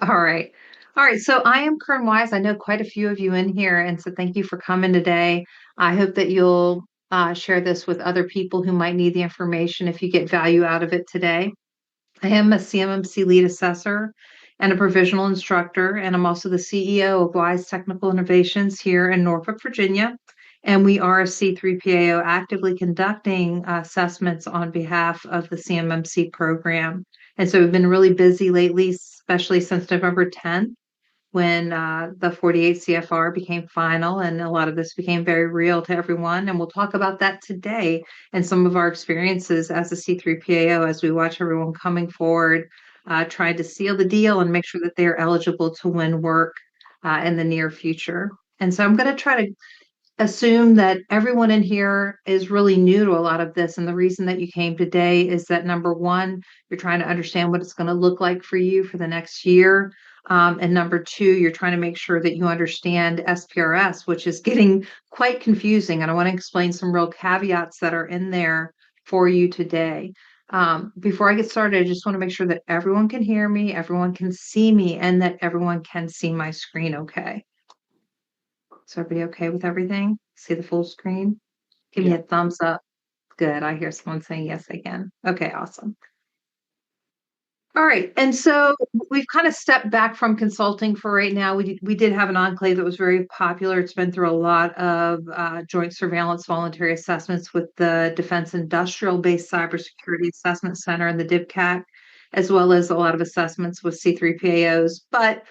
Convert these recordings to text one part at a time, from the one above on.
All right. All right. So I am Koren Wise. I know quite a few of you in here, and so thank you for coming today. I hope that you'll share this with other people who might need the information if you get value out of it today. I am a CMMC lead assessor and a provisional instructor, and I'm also the CEO of Wise Technical Innovations here in Norfolk, Virginia. And we are a C3PAO actively conducting assessments on behalf of the CMMC program. And so we've been really busy lately, especially since November 10th, when the 48 CFR became final, and a lot of this became very real to everyone. And we'll talk about that today and some of our experiences as a C3PAO as we watch everyone coming forward, trying to seal the deal and make sure that they are eligible to win work in the near future. And so I'm going to try to assume that everyone in here is really new to a lot of this. And the reason that you came today is that number one, you're trying to understand what it's going to look like for you for the next year. And number two, you're trying to make sure that you understand SPRS, which is getting quite confusing. And I want to explain some real caveats that are in there for you today. Before I get started, I just want to make sure that everyone can hear me, everyone can see me, and that everyone can see my screen okay. Is everybody okay with everything? See the full screen? Give me Yeah. a thumbs up. Good. I hear someone saying yes, I can. Okay, awesome. All right. And so we've kind of stepped back from consulting for right now. We did have an enclave that was very popular. It's been through a lot of joint surveillance voluntary assessments with the Defense Industrial Based Cybersecurity Assessment Center and the DIBCAT, as well as a lot of assessments with C3PAOs. But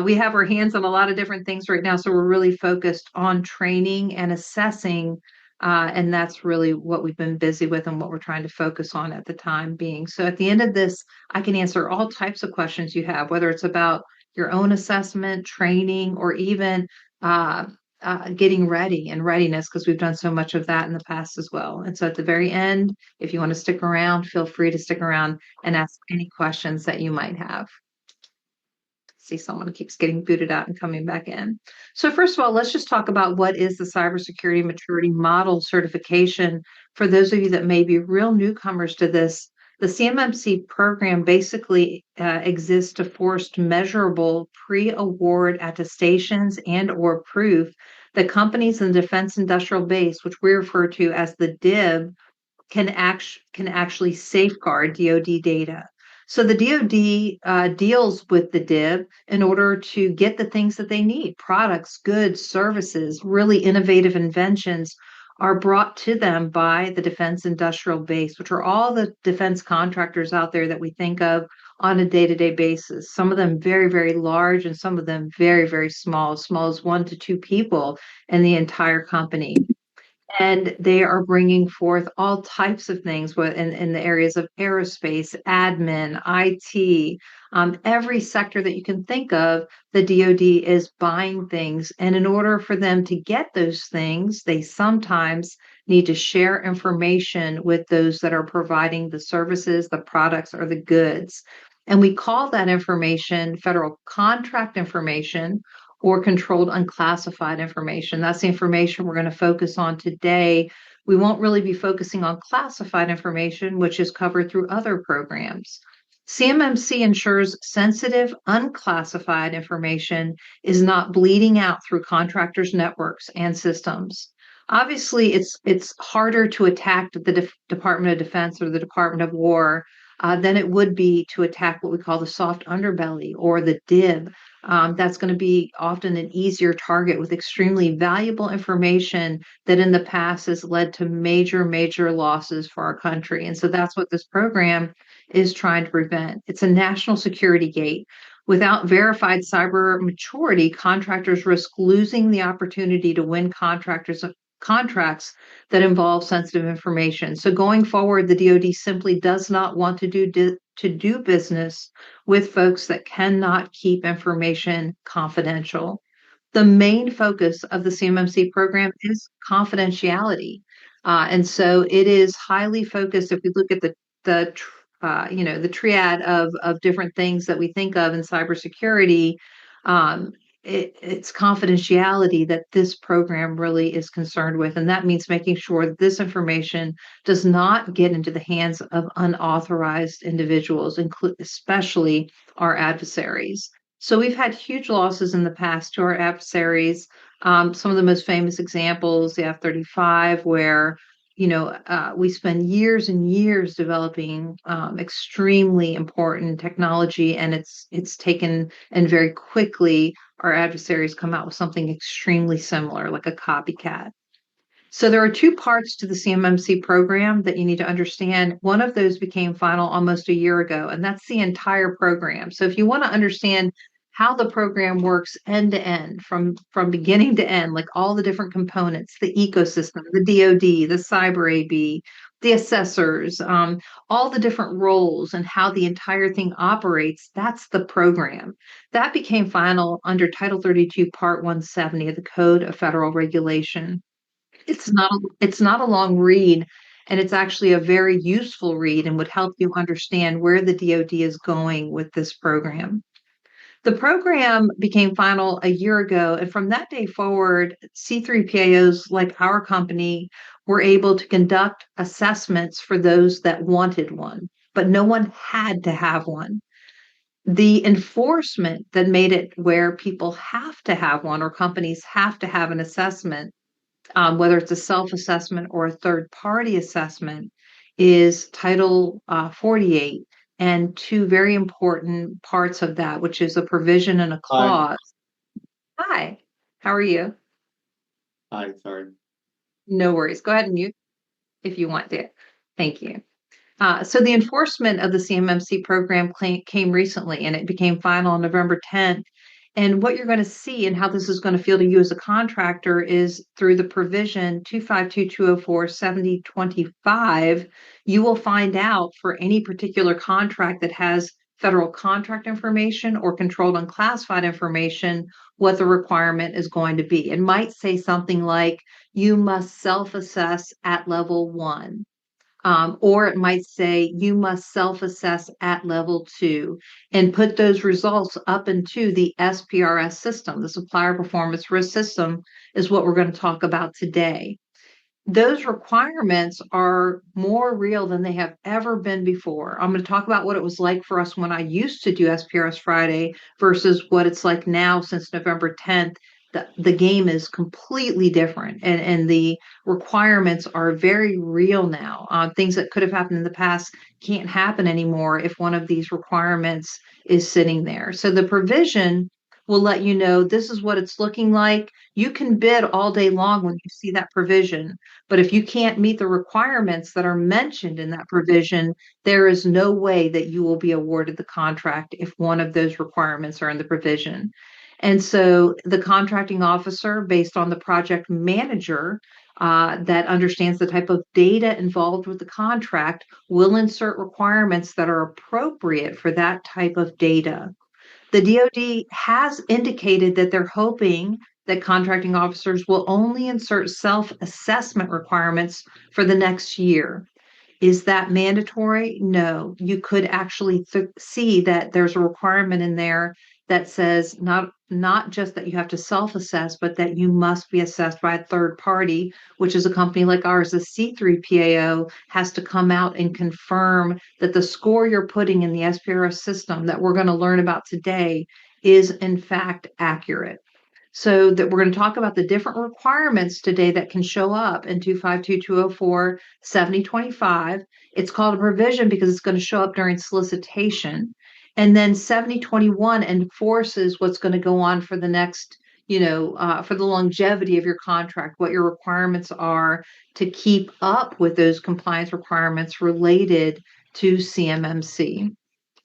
we have our hands on a lot of different things right now. So we're really focused on training and assessing. And that's really what we've been busy with and what we're trying to focus on at the time being. So at the end of this, I can answer all types of questions you have, whether it's about your own assessment, training, or even uh, getting ready and readiness, because we've done so much of that in the past as well. And so at the very end, if you want to stick around, feel free to stick around and ask any questions that you might have. See, someone keeps getting booted out and coming back in. So first of all, let's just talk about what is the Cybersecurity Maturity Model certification. For those of you that may be real newcomers to this, the CMMC program basically exists to force measurable pre-award attestations and or proof that companies in the defense industrial base, which we refer to as the DIB, can actually safeguard DoD data. So the DoD deals with the DIB in order to get the things that they need, products, goods, services, really innovative inventions are brought to them by the defense industrial base, which are all the defense contractors out there that we think of on a day-to-day basis. Some of them very, very large and some of them very, very small as 1 to 2 people in the entire company. And they are bringing forth all types of things in the areas of aerospace, admin, IT, every sector that you can think of, the DoD is buying things. And in order for them to get those things, they sometimes need to share information with those that are providing the services, the products, or the goods. And we call that information federal contract information or controlled unclassified information. That's the information we're going to focus on today. We won't really be focusing on classified information, which is covered through other programs. CMMC ensures sensitive, unclassified information is not bleeding out through contractors' networks and systems. Obviously, it's harder to attack the Department of Defense or the Department of War than it would be to attack what we call the soft underbelly or the DIB. That's going to be often an easier target with extremely valuable information that in the past has led to major, major losses for our country. And so that's what this program is trying to prevent. It's a national security gate. Without verified cyber maturity, contractors risk losing the opportunity to win contracts that involve sensitive information. So going forward, the DoD simply does not want to do business with folks that cannot keep information confidential. The main focus of the CMMC program is confidentiality. And so it is highly focused. If we look at the triad of different things that we think of in cybersecurity, it's confidentiality that this program really is concerned with. And that means making sure that this information does not get into the hands of unauthorized individuals, especially our adversaries. So we've had huge losses in the past to our adversaries. Some of the most famous examples, the F-35, where we spend years and years developing extremely important technology, and it's taken and very quickly our adversaries come out with something extremely similar, like a copycat. So there are two parts to the CMMC program that you need to understand. One of those became final almost a year ago, and that's the entire program. So if you want to understand how the program works end to end, from beginning to end, like all the different components, the ecosystem, the DoD, the cyber AB, the assessors, all the different roles and how the entire thing operates, that's the program. That became final under Title 32, Part 170 of the Code of Federal Regulation. It's not a long read, and it's actually a very useful read and would help you understand where the DoD is going with this program. The program became final a year ago, and from that day forward, C3PAOs like our company were able to conduct assessments for those that wanted one, but no one had to have one. The enforcement that made it where people have to have one or companies have to have an assessment, whether it's a self-assessment or a third-party assessment, is Title 48, and two very important parts of that, which is a provision and a Hi. clause. Hi, how are you? Hi, sorry. No worries. Go ahead and mute if you want to. Thank you. So the enforcement of the CMMC program came recently, and it became final on November 10th. And what you're going to see and how this is going to feel to you as a contractor is through the provision 252-204-7025, you will find out for any particular contract that has federal contract information or controlled unclassified information, what the requirement is going to be. It might say something like, you must self-assess at level 1. Or it might say you must self-assess at level 2 and put those results up into the SPRS system. The Supplier Performance Risk System is what we're going to talk about today. Those requirements are more real than they have ever been before. I'm going to talk about what it was like for us when I used to do SPRS Friday versus what it's like now since November 10th. The game is completely different, and the requirements are very real now. Things that could have happened in the past can't happen anymore if one of these requirements is sitting there. So the provision will let you know this is what it's looking like. You can bid all day long when you see that provision, but if you can't meet the requirements that are mentioned in that provision, there is no way that you will be awarded the contract if one of those requirements are in the provision. And so the contracting officer, based on the project manager that understands the type of data involved with the contract, will insert requirements that are appropriate for that type of data. The DoD has indicated that they're hoping that contracting officers will only insert self-assessment requirements for the next year. Is that mandatory? No. You could actually see that there's a requirement in there that says not just that you have to self-assess, but that you must be assessed by a third party, which is a company like ours. The C3PAO has to come out and confirm that the score you're putting in the SPRS system that we're going to learn about today is in fact accurate. So that we're going to talk about the different requirements today that can show up in 252-204-7025. It's called a provision because it's going to show up during solicitation. And then 7021 enforces what's going to go on for the next, for the longevity of your contract, what your requirements are to keep up with those compliance requirements related to CMMC.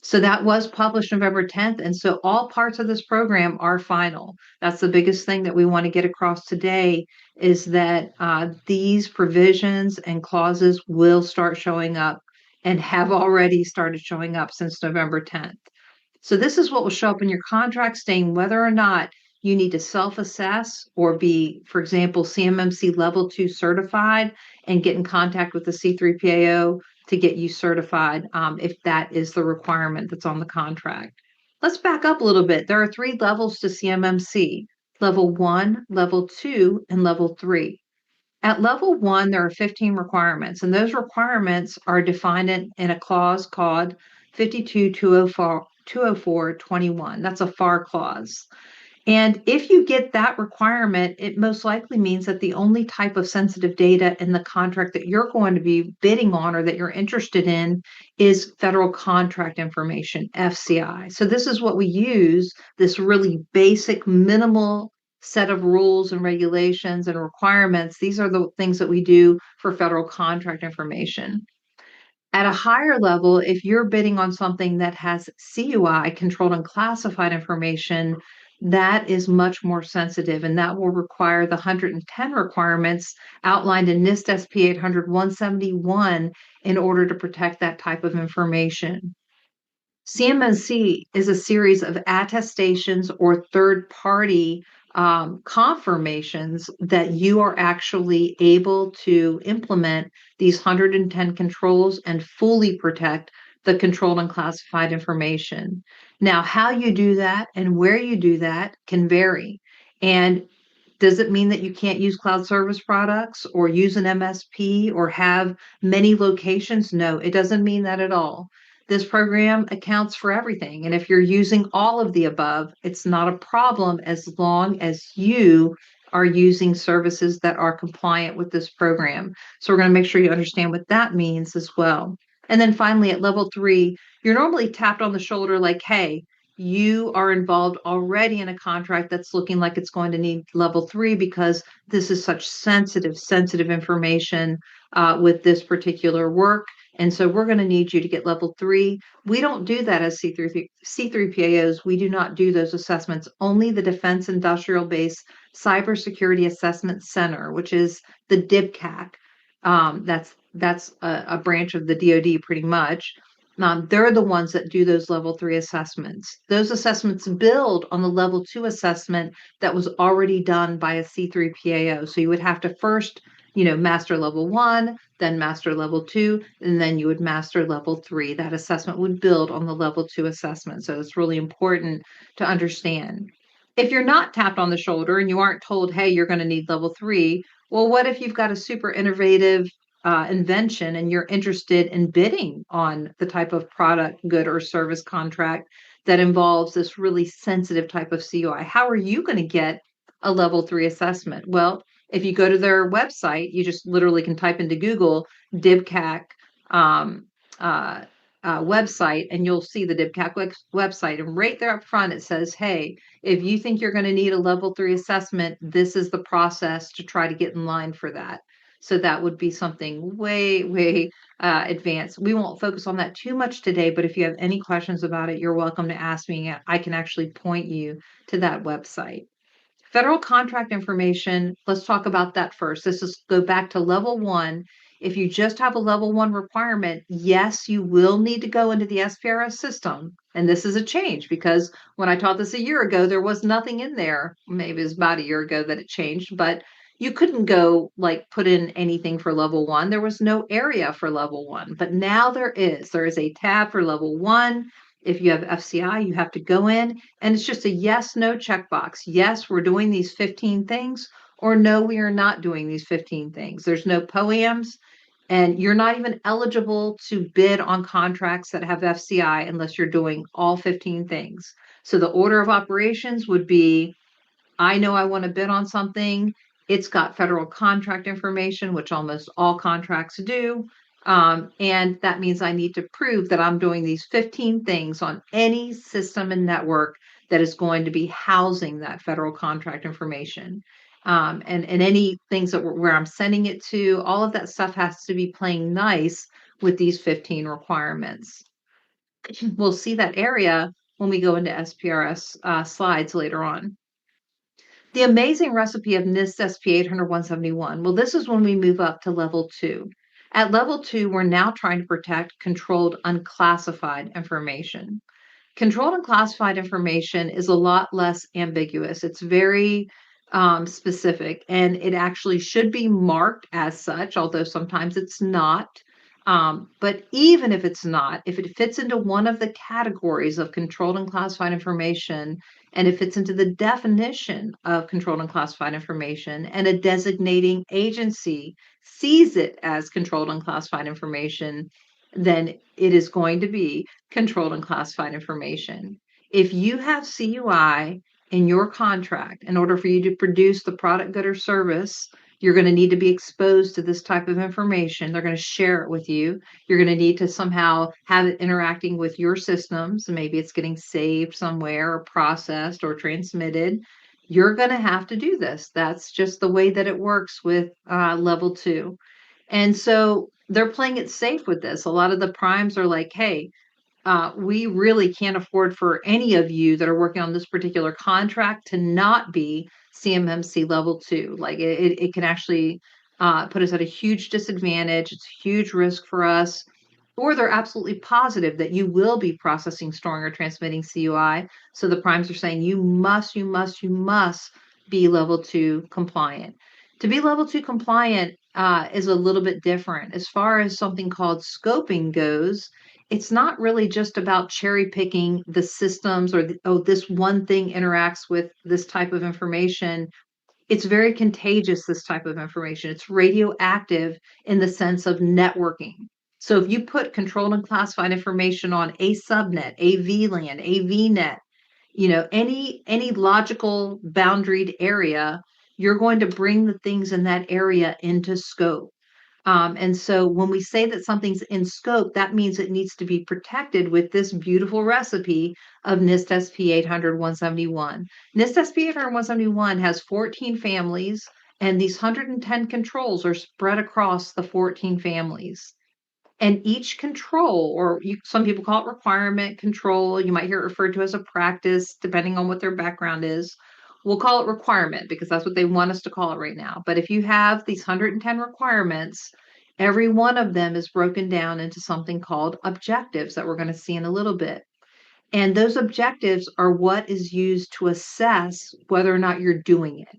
So that was published November 10th. And so all parts of this program are final. That's the biggest thing that we want to get across today is that these provisions and clauses will start showing up and have already started showing up since November 10th. So this is what will show up in your contract saying whether or not you need to self-assess or be, for example, CMMC level 2 certified and get in contact with the C3PAO to get you certified if that is the requirement that's on the contract. Let's back up a little bit. There are 3 levels to CMMC: level 1, level 2, and level 3. At level 1, there are 15 requirements, and those requirements are defined in a clause called 52-204-21. That's a FAR clause. And if you get that requirement, it most likely means that the only type of sensitive data in the contract that you're going to be bidding on or that you're interested in is federal contract information, FCI. So this is what we use, this really basic, minimal set of rules and regulations and requirements. These are the things that we do for federal contract information. At a higher level, if you're bidding on something that has CUI, controlled and classified information, that is much more sensitive, and that will require the 110 requirements outlined in NIST SP 800-171 in order to protect that type of information. CMMC is a series of attestations or third-party confirmations that you are actually able to implement these 110 controls and fully protect the controlled and classified information. Now, how you do that and where you do that can vary. And does it mean that you can't use cloud service products or use an MSP or have many locations? No, it doesn't mean that at all. This program accounts for everything. And if you're using all of the above, it's not a problem as long as you are using services that are compliant with this program. So we're going to make sure you understand what that means as well. And then finally, at level 3, you're normally tapped on the shoulder like, hey, you are involved already in a contract that's looking like it's going to need level 3 because this is such sensitive information with this particular work. And so we're going to need you to get level 3. We don't do that as C3PAOs. We do not do those assessments. Only the Defense Industrial Base Cybersecurity Assessment Center, which is the DIBCAC. That's a branch of the DoD pretty much. They're the ones that do those level 3 assessments. Those assessments build on the level 2 assessment that was already done by a C3PAO. So you would have to first, master level 1, then master level 2, and then you would master level 3. That assessment would build on the level 2 assessment. So it's really important to understand. If you're not tapped on the shoulder and you aren't told, hey, you're going to need level 3, well, what if you've got a super innovative invention and you're interested in bidding on the type of product, good, or service contract that involves this really sensitive type of CUI? How are you going to get a level 3 assessment? Well, if you go to their website, you just literally can type into Google DIBCAC website, and you'll see the DIBCAC website. And right there up front, it says, hey, if you think you're going to need a level 3 assessment, this is the process to try to get in line for that. So that would be something way advanced. We won't focus on that too much today, but if you have any questions about it, you're welcome to ask me. I can actually point you to that website. Federal contract information, let's talk about that first. This is go back to level 1. If you just have a level 1 requirement, yes, you will need to go into the SPRS system. And this is a change because when I taught this a year ago, there was nothing in there. Maybe it was about a year ago that it changed, but you couldn't go put in anything for level 1. There was no area for level 1, but now there is. There is a tab for level 1. If you have FCI, you have to go in and it's just a yes, no checkbox. Yes, we're doing these 15 things, or no, we are not doing these 15 things. There's no POAMs, and you're not even eligible to bid on contracts that have FCI unless you're doing all 15 things. So the order of operations would be, I know I want to bid on something. It's got federal contract information, which almost all contracts do. And that means I need to prove that I'm doing these 15 things on any system and network that is going to be housing that federal contract information. And any things where I'm sending it to, all of that stuff has to be playing nice with these 15 requirements. We'll see that area when we go into SPRS slides later on. The amazing recipe of NIST SP 800-171. Well, this is when we move up to level 2. At level 2, we're now trying to protect controlled unclassified information. Controlled and classified information is a lot less ambiguous. It's very specific, and it actually should be marked as such, although sometimes it's not. But even if it's not, if it fits into one of the categories of controlled and classified information, and it fits into the definition of controlled and classified information, and a designating agency sees it as controlled and classified information, then it is going to be controlled and classified information. If you have CUI in your contract, in order for you to produce the product, good, or service, you're going to need to be exposed to this type of information. They're going to share it with you. You're going to need to somehow have it interacting with your systems. Maybe it's getting saved somewhere or processed or transmitted. You're going to have to do this. That's just the way that it works with level 2. And so they're playing it safe with this. A lot of the primes are like, hey, we really can't afford for any of you that are working on this particular contract to not be CMMC level 2. Like it can actually put us at a huge disadvantage. It's a huge risk for us. Or they're absolutely positive that you will be processing, storing, or transmitting CUI. So the primes are saying you must be level 2 compliant. To be level 2 compliant is a little bit different. As far as something called scoping goes, it's not really just about cherry picking the systems or this one thing interacts with this type of information. It's very contagious, this type of information. It's radioactive in the sense of networking. So if you put controlled and classified information on a subnet, a VLAN, a VNet, any logical boundaried area, you're going to bring the things in that area into scope. And so when we say that something's in scope, that means it needs to be protected with this beautiful recipe of NIST SP 800-171. NIST SP 800-171 has 14 families, and these 110 controls are spread across the 14 families. And each control, or some people call it requirement control, you might hear it referred to as a practice, depending on what their background is. We'll call it requirement because that's what they want us to call it right now. But if you have these 110 requirements, every one of them is broken down into something called objectives that we're going to see in a little bit. And those objectives are what is used to assess whether or not you're doing it.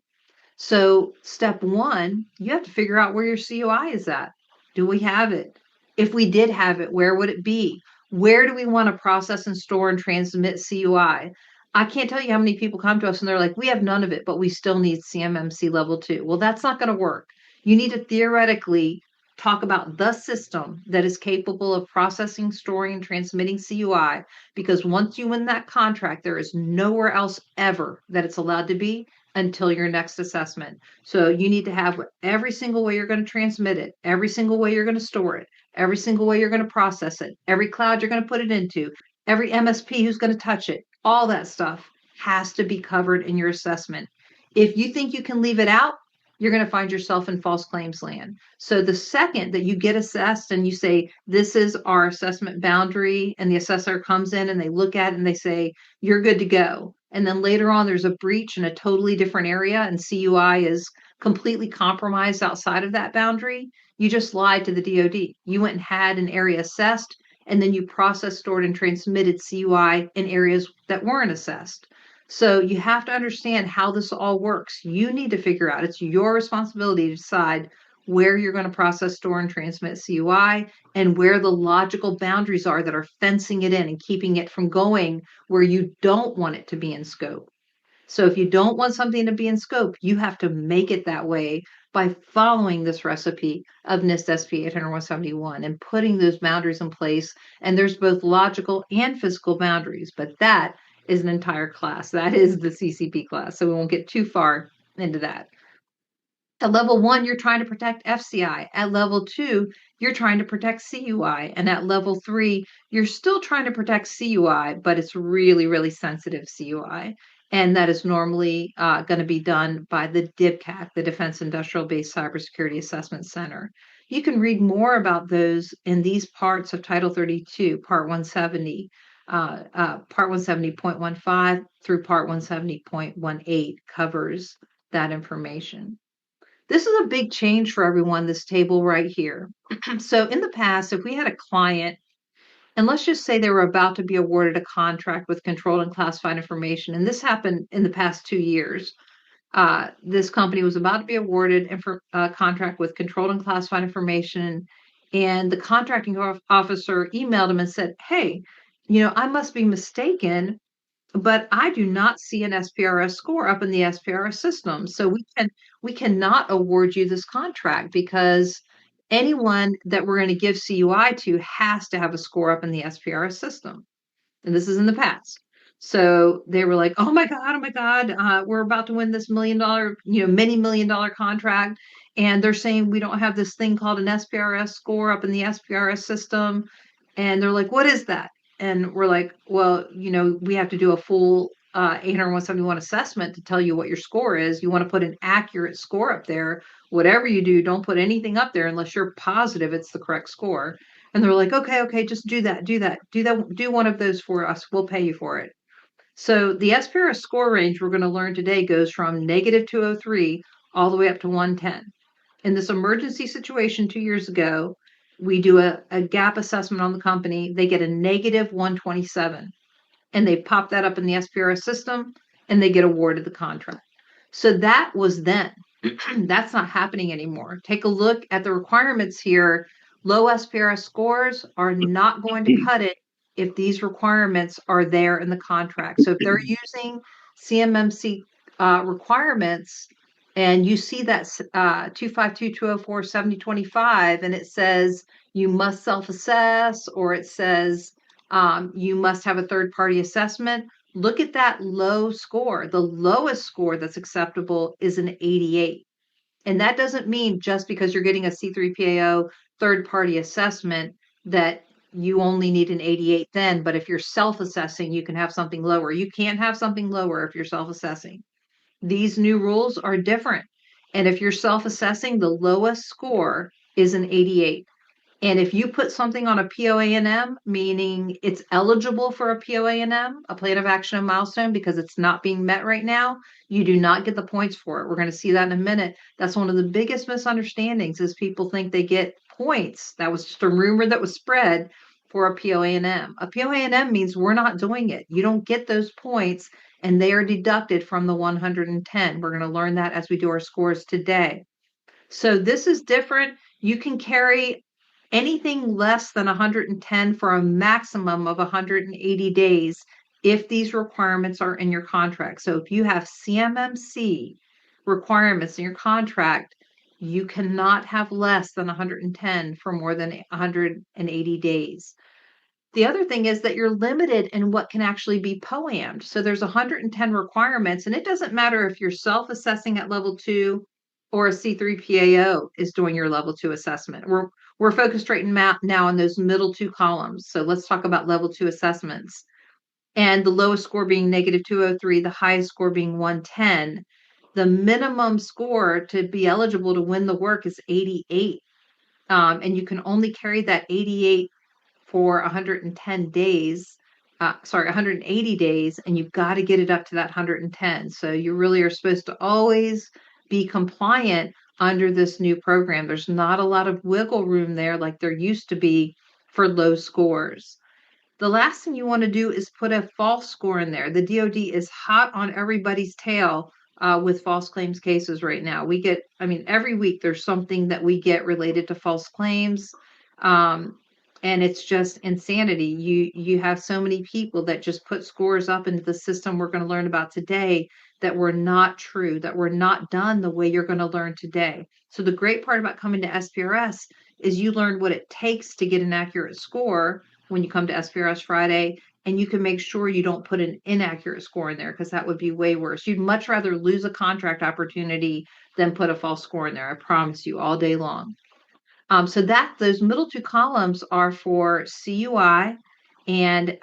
So step 1, you have to figure out where your CUI is at. Do we have it? If we did have it, where would it be? Where do we want to process and store and transmit CUI? I can't tell you how many people come to us and they're like, we have none of it, but we still need CMMC level 2. Well, that's not going to work. You need to theoretically talk about the system that is capable of processing, storing, and transmitting CUI, because once you win that contract, there is nowhere else ever that it's allowed to be until your next assessment. So you need to have every single way you're going to transmit it, every single way you're going to store it, every single way you're going to process it, every cloud you're going to put it into, every MSP who's going to touch it, all that stuff has to be covered in your assessment. If you think you can leave it out, you're going to find yourself in false claims land. So the second that you get assessed and you say, this is our assessment boundary, and the assessor comes in and they look at it and they say, you're good to go. And then later on, there's a breach in a totally different area and CUI is completely compromised outside of that boundary, you just lied to the DoD. You went and had an area assessed, and then you processed, stored, and transmitted CUI in areas that weren't assessed. So you have to understand how this all works. You need to figure out, it's your responsibility to decide where you're going to process, store, and transmit CUI, and where the logical boundaries are that are fencing it in and keeping it from going where you don't want it to be in scope. So if you don't want something to be in scope, you have to make it that way by following this recipe of NIST SP 800-171 and putting those boundaries in place. And there's both logical and physical boundaries, but that is an entire class. That is the CCP class. So we won't get too far into that. At level 1, you're trying to protect FCI. At level 2, you're trying to protect CUI. And at level 3, you're still trying to protect CUI, but it's really, really sensitive CUI. And that is normally going to be done by the DIBCAC, the Defense Industrial Based Cybersecurity Assessment Center. You can read more about those in these parts of Title 32, Part 170. Part 170.15 through Part 170.18 covers that information. This is a big change for everyone, this table right here. So in the past, if we had a client, and let's just say they were about to be awarded a contract with controlled and classified information, and this happened in the past 2 years. This company was about to be awarded a contract with controlled and classified information, And the contracting officer emailed him and said, "Hey, I must be mistaken, but I do not see an SPRS score up in the SPRS system. So we cannot award you this contract because anyone that we're going to give CUI to has to have a score up in the SPRS system." And this is in the past. So they were like, oh my God, we're about to win this $1 million, many $1 million contract. And they're saying we don't have this thing called an SPRS score up in the SPRS system. And they're like, what is that? And we're like, well, we have to do a full 80171 assessment to tell you what your score is. You want to put an accurate score up there. Whatever you do, don't put anything up there unless you're positive it's the correct score. And they're like, okay, just do that, do one of those for us. We'll pay you for it. So the SPRS score range we're going to learn today goes from -203 all the way up to 110. In this emergency situation 2 years ago, we do a gap assessment on the company. They get a -127, and they pop that up in the SPRS system, and they get awarded the contract. So that was then. That's not happening anymore. Take a look at the requirements here. Low SPRS scores are not going to cut it if these requirements are there in the contract. So if they're using CMMC requirements and you see that 252-204-7025 and it says you must self-assess, or it says you must have a third-party assessment, look at that low score. The lowest score that's acceptable is an 88. And that doesn't mean just because you're getting a C3PAO third-party assessment that you only need an 88 then, but if you're self-assessing, you can have something lower. You can't have something lower if you're self-assessing. These new rules are different. And if you're self-assessing, the lowest score is an 88. And if you put something on a POA&M, meaning it's eligible for a POA&M, a plan of action and milestone, because it's not being met right now, you do not get the points for it. We're going to see that in a minute. That's one of the biggest misunderstandings is people think they get points. That was just a rumor that was spread for a POA&M. A POA&M means we're not doing it. You don't get those points, and they are deducted from the 110. We're going to learn that as we do our scores today. So this is different. You can carry anything less than 110 for a maximum of 180 days if these requirements are in your contract. So if you have CMMC requirements in your contract, you cannot have less than 110 for more than 180 days. The other thing is that you're limited in what can actually be POAM'd. So there's 110 requirements, and it doesn't matter if you're self-assessing at level 2 or a C3PAO is doing your level 2 assessment. We're focused right now on those middle two columns. So let's talk about level 2 assessments. And the lowest score being -203, the highest score being 110. The minimum score to be eligible to win the work is 88. And you can only carry that 88 for 110 days, 180 days, and you've got to get it up to that 110. So you really are supposed to always be compliant under this new program. There's not a lot of wiggle room there like there used to be for low scores. The last thing you want to do is put a false score in there. The DoD is hot on everybody's tail with false claims cases right now. Every week there's something that we get related to false claims. And it's just insanity. You have so many people that just put scores up into the system we're going to learn about today that were not true, that were not done the way you're going to learn today. So the great part about coming to SPRS is you learn what it takes to get an accurate score when you come to SPRS Friday, and you can make sure you don't put an inaccurate score in there because that would be way worse. You'd much rather lose a contract opportunity than put a false score in there. I promise you, all day long. So those middle two columns are for CUI, and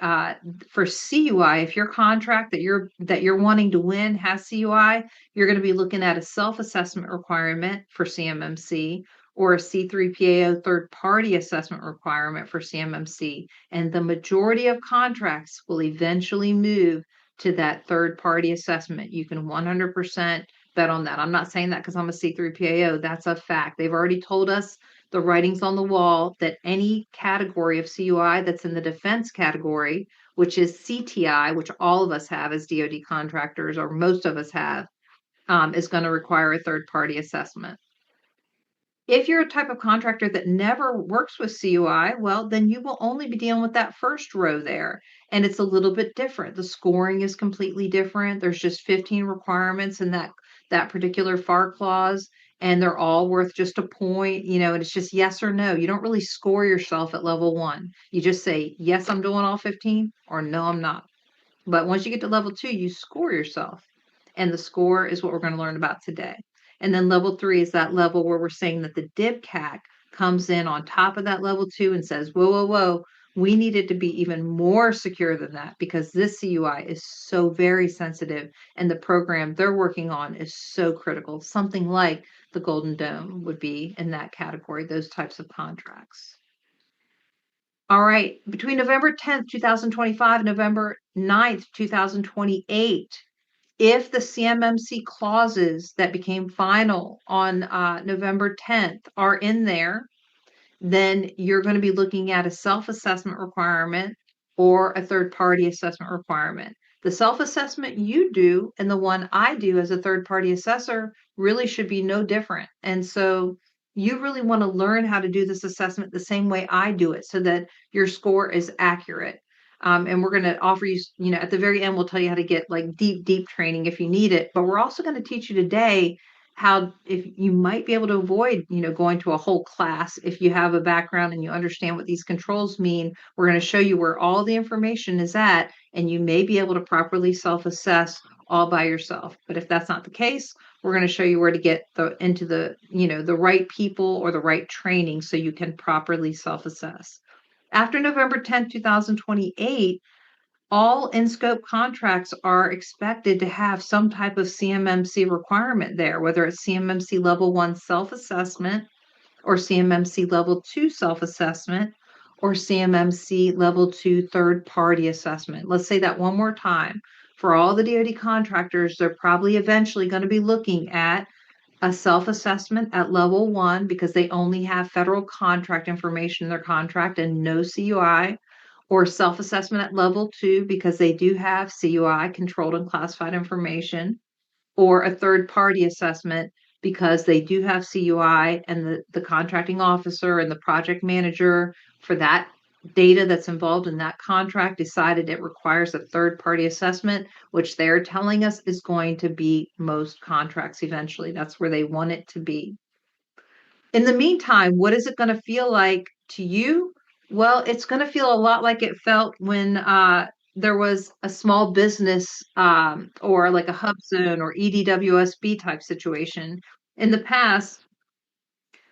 for CUI, if your contract that you're wanting to win has CUI, you're going to be looking at a self-assessment requirement for CMMC or a C3PAO third-party assessment requirement for CMMC. And the majority of contracts will eventually move to that third-party assessment. You can 100% bet on that. I'm not saying that because I'm a C3PAO. That's a fact. They've already told us the writing's on the wall that any category of CUI that's in the defense category, which is CTI, which all of us have as DoD contractors, or most of us have, is going to require a third-party assessment. If you're a type of contractor that never works with CUI, well, then you will only be dealing with that first row there. And it's a little bit different. The scoring is completely different. There's just 15 requirements in that particular FAR clause, and they're all worth just a point, and it's just yes or no. You don't really score yourself at level 1. You just say, yes, I'm doing all 15, or no, I'm not. But once you get to level 2, you score yourself. And the score is what we're going to learn about today. And then level 3 is that level where we're saying that the DIBCAC comes in on top of that level 2 and says, whoa, whoa, whoa, we need it to be even more secure than that because this CUI is so very sensitive and the program they're working on is so critical. Something like the Golden Dome would be in that category, those types of contracts. All right, between November 10th, 2025 and November 9th, 2028, if the CMMC clauses that became final on November 10th are in there, then you're going to be looking at a self-assessment requirement or a third-party assessment requirement. The self-assessment you do and the one I do as a third-party assessor really should be no different. And so you really want to learn how to do this assessment the same way I do it so that your score is accurate. And we're going to offer you, at the very end, we'll tell you how to get like deep training if you need it. But we're also going to teach you today how if you might be able to avoid, going to a whole class if you have a background and you understand what these controls mean. We're going to show you where all the information is at, and you may be able to properly self-assess all by yourself. But if that's not the case, we're going to show you where to get into the right people or the right training so you can properly self-assess. After November 10th, 2028, all in-scope contracts are expected to have some type of CMMC requirement there, whether it's CMMC level 1 self-assessment or CMMC level 2 self-assessment or CMMC level 2 third-party assessment. Let's say that one more time. For all the DoD contractors, they're probably eventually going to be looking at a self-assessment at level 1 because they only have federal contract information in their contract and no CUI, or self-assessment at level 2 because they do have CUI, controlled and classified information, or a third-party assessment because they do have CUI and the contracting officer and the project manager for that data that's involved in that contract decided it requires a third-party assessment, which they're telling us is going to be most contracts eventually. That's where they want it to be. In the meantime, what is it going to feel like to you? Well, it's going to feel a lot like it felt when there was a small business or like a hub zone or EDWSB type situation. In the past,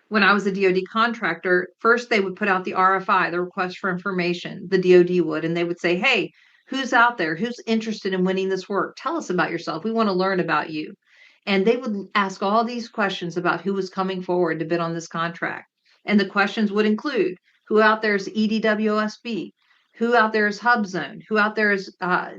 when I was a DoD contractor, first they would put out the RFI, the request for information, the DoD would, and they would say, hey, who's out there? Who's interested in winning this work? Tell us about yourself. We want to learn about you. And they would ask all these questions about who was coming forward to bid on this contract. And the questions would include who out there is EDWSB, who out there is Hub Zone, who out there is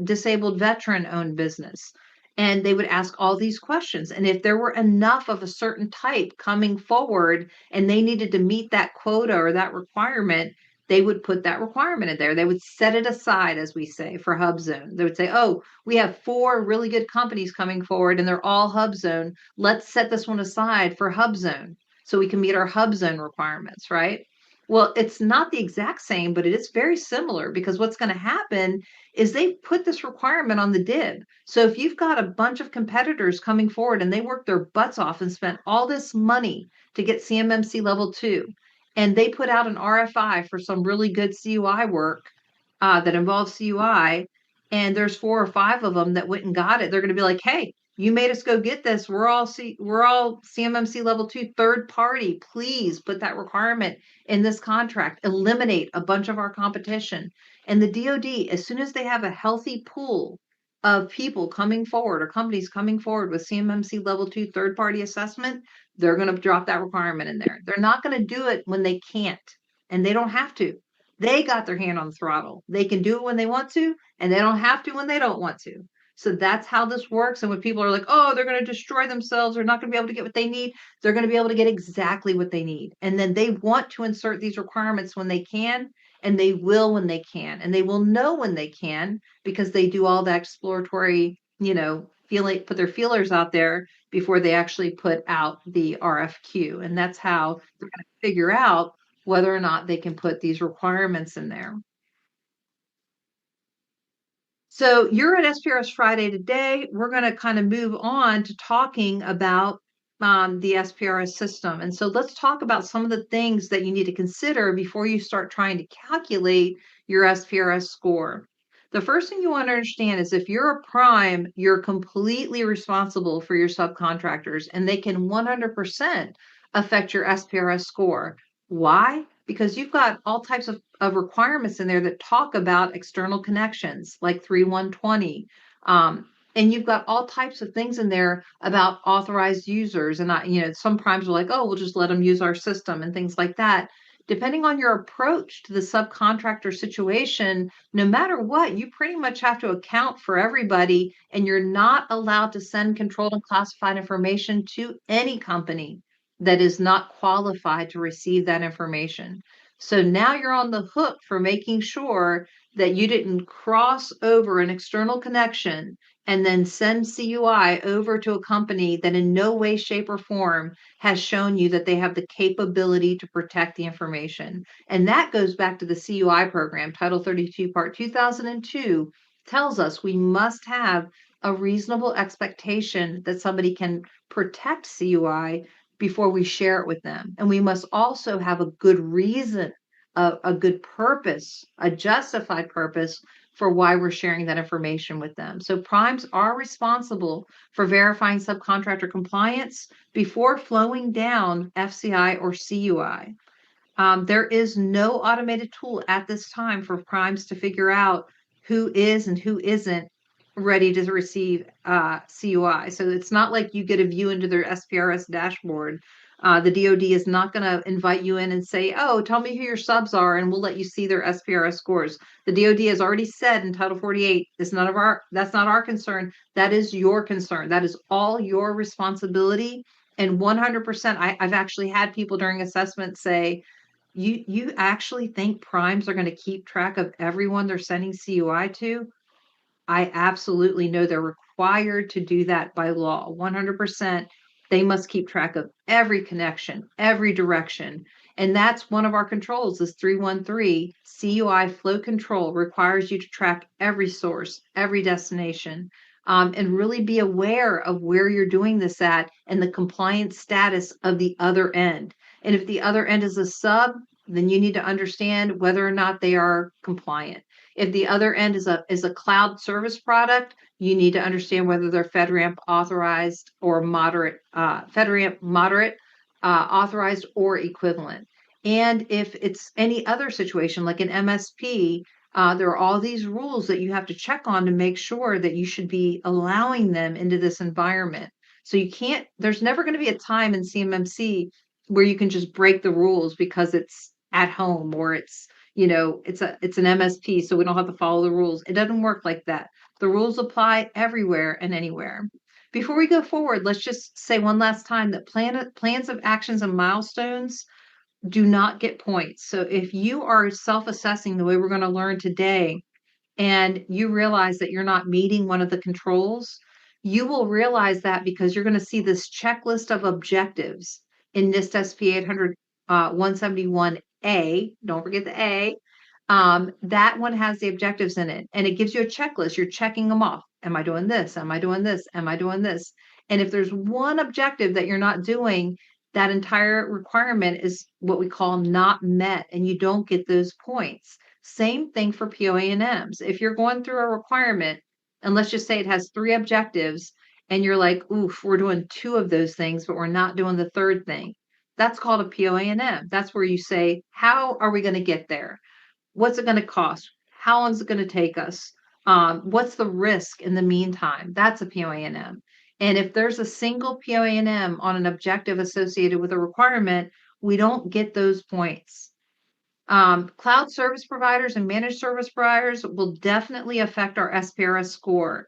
disabled veteran owned business. And they would ask all these questions. And if there were enough of a certain type coming forward and they needed to meet that quota or that requirement, they would put that requirement in there. They would set it aside, as we say, for Hub Zone. They would say, oh, we have 4 really good companies coming forward and they're all Hub Zone. Let's set this one aside for Hub Zone so we can meet our Hub Zone requirements, right? Well, it's not the exact same, but it is very similar because what's going to happen is they put this requirement on the DIB. So if you've got a bunch of competitors coming forward and they worked their butts off and spent all this money to get CMMC level 2, and they put out an RFI for some really good CUI work that involves CUI, and there's 4 or 5 of them that went and got it, they're going to be like, hey, you made us go get this. We're all CMMC level 2 third party. Please put that requirement in this contract. Eliminate a bunch of our competition. And the DoD, as soon as they have a healthy pool of people coming forward or companies coming forward with CMMC level 2 third party assessment, they're going to drop that requirement in there. They're not going to do it when they can't, and they don't have to. They got their hand on the throttle. They can do it when they want to, and they don't have to when they don't want to. So that's how this works. And when people are like, oh, they're going to destroy themselves, they're not going to be able to get what they need, they're going to be able to get exactly what they need. And then they want to insert these requirements when they can, and they will when they can. And they will know when they can because they do all that exploratory, put their feelers out there before they actually put out the RFQ. And that's how they're going to figure out whether or not they can put these requirements in there. So you're at SPRS Friday today. We're going to kind of move on to talking about the SPRS system. And so let's talk about some of the things that you need to consider before you start trying to calculate your SPRS score. The first thing you want to understand is if you're a prime, you're completely responsible for your subcontractors and they can 100% affect your SPRS score. Why? Because you've got all types of requirements in there that talk about external connections like 3120. And you've got all types of things in there about authorized users. And some primes are like, oh, we'll just let them use our system and things like that. Depending on your approach to the subcontractor situation, no matter what, you pretty much have to account for everybody, and you're not allowed to send controlled and classified information to any company that is not qualified to receive that information. So now you're on the hook for making sure that you didn't cross over an external connection and then send CUI over to a company that in no way, shape, or form has shown you that they have the capability to protect the information. And that goes back to the CUI program. Title 32, Part 2002 tells us we must have a reasonable expectation that somebody can protect CUI before we share it with them. And we must also have a good reason, a good purpose, a justified purpose for why we're sharing that information with them. So primes are responsible for verifying subcontractor compliance before flowing down FCI or CUI. There is no automated tool at this time for primes to figure out who is and who isn't ready to receive CUI. So it's not like you get a view into their SPRS dashboard. The DoD is not going to invite you in and say, oh, tell me who your subs are and we'll let you see their SPRS scores. The DoD has already said in Title 48, that's not our concern. That is your concern. That is all your responsibility. And 100%, I've actually had people during assessment say, you actually think primes are going to keep track of everyone they're sending CUI to? I absolutely know they're required to do that by law. 100%. They must keep track of every connection, every direction. And that's one of our controls is 313. CUI flow control requires you to track every source, every destination, and really be aware of where you're doing this at and the compliance status of the other end. And if the other end is a sub, then you need to understand whether or not they are compliant. If the other end is a cloud service product, you need to understand whether they're FedRAMP authorized or moderate, FedRAMP moderate, authorized or equivalent. And if it's any other situation like an MSP, there are all these rules that you have to check on to make sure that you should be allowing them into this environment. So there's never going to be a time in CMMC where you can just break the rules because it's at home or it's an MSP, so we don't have to follow the rules. It doesn't work like that. The rules apply everywhere and anywhere. Before we go forward, let's just say one last time that plans of actions and milestones do not get points. So if you are self-assessing the way we're going to learn today, and you realize that you're not meeting one of the controls, you will realize that because you're going to see this checklist of objectives in NIST SP 800 171A. Don't forget the A. That one has the objectives in it, and it gives you a checklist. You're checking them off. Am I doing this? Am I doing this? Am I doing this? And if there's one objective that you're not doing, that entire requirement is what we call not met, and you don't get those points. Same thing for POA&Ms. If you're going through a requirement, and let's just say it has 3 objectives, and you're like, oof, we're doing 2 of those things, but we're not doing the 3rd thing. That's called a POA&M. That's where you say, how are we going to get there? What's it going to cost? How long is it going to take us? What's the risk in the meantime? That's a POA&M. And if there's a single POA&M on an objective associated with a requirement, we don't get those points. Cloud service providers and managed service providers will definitely affect our SPRS score.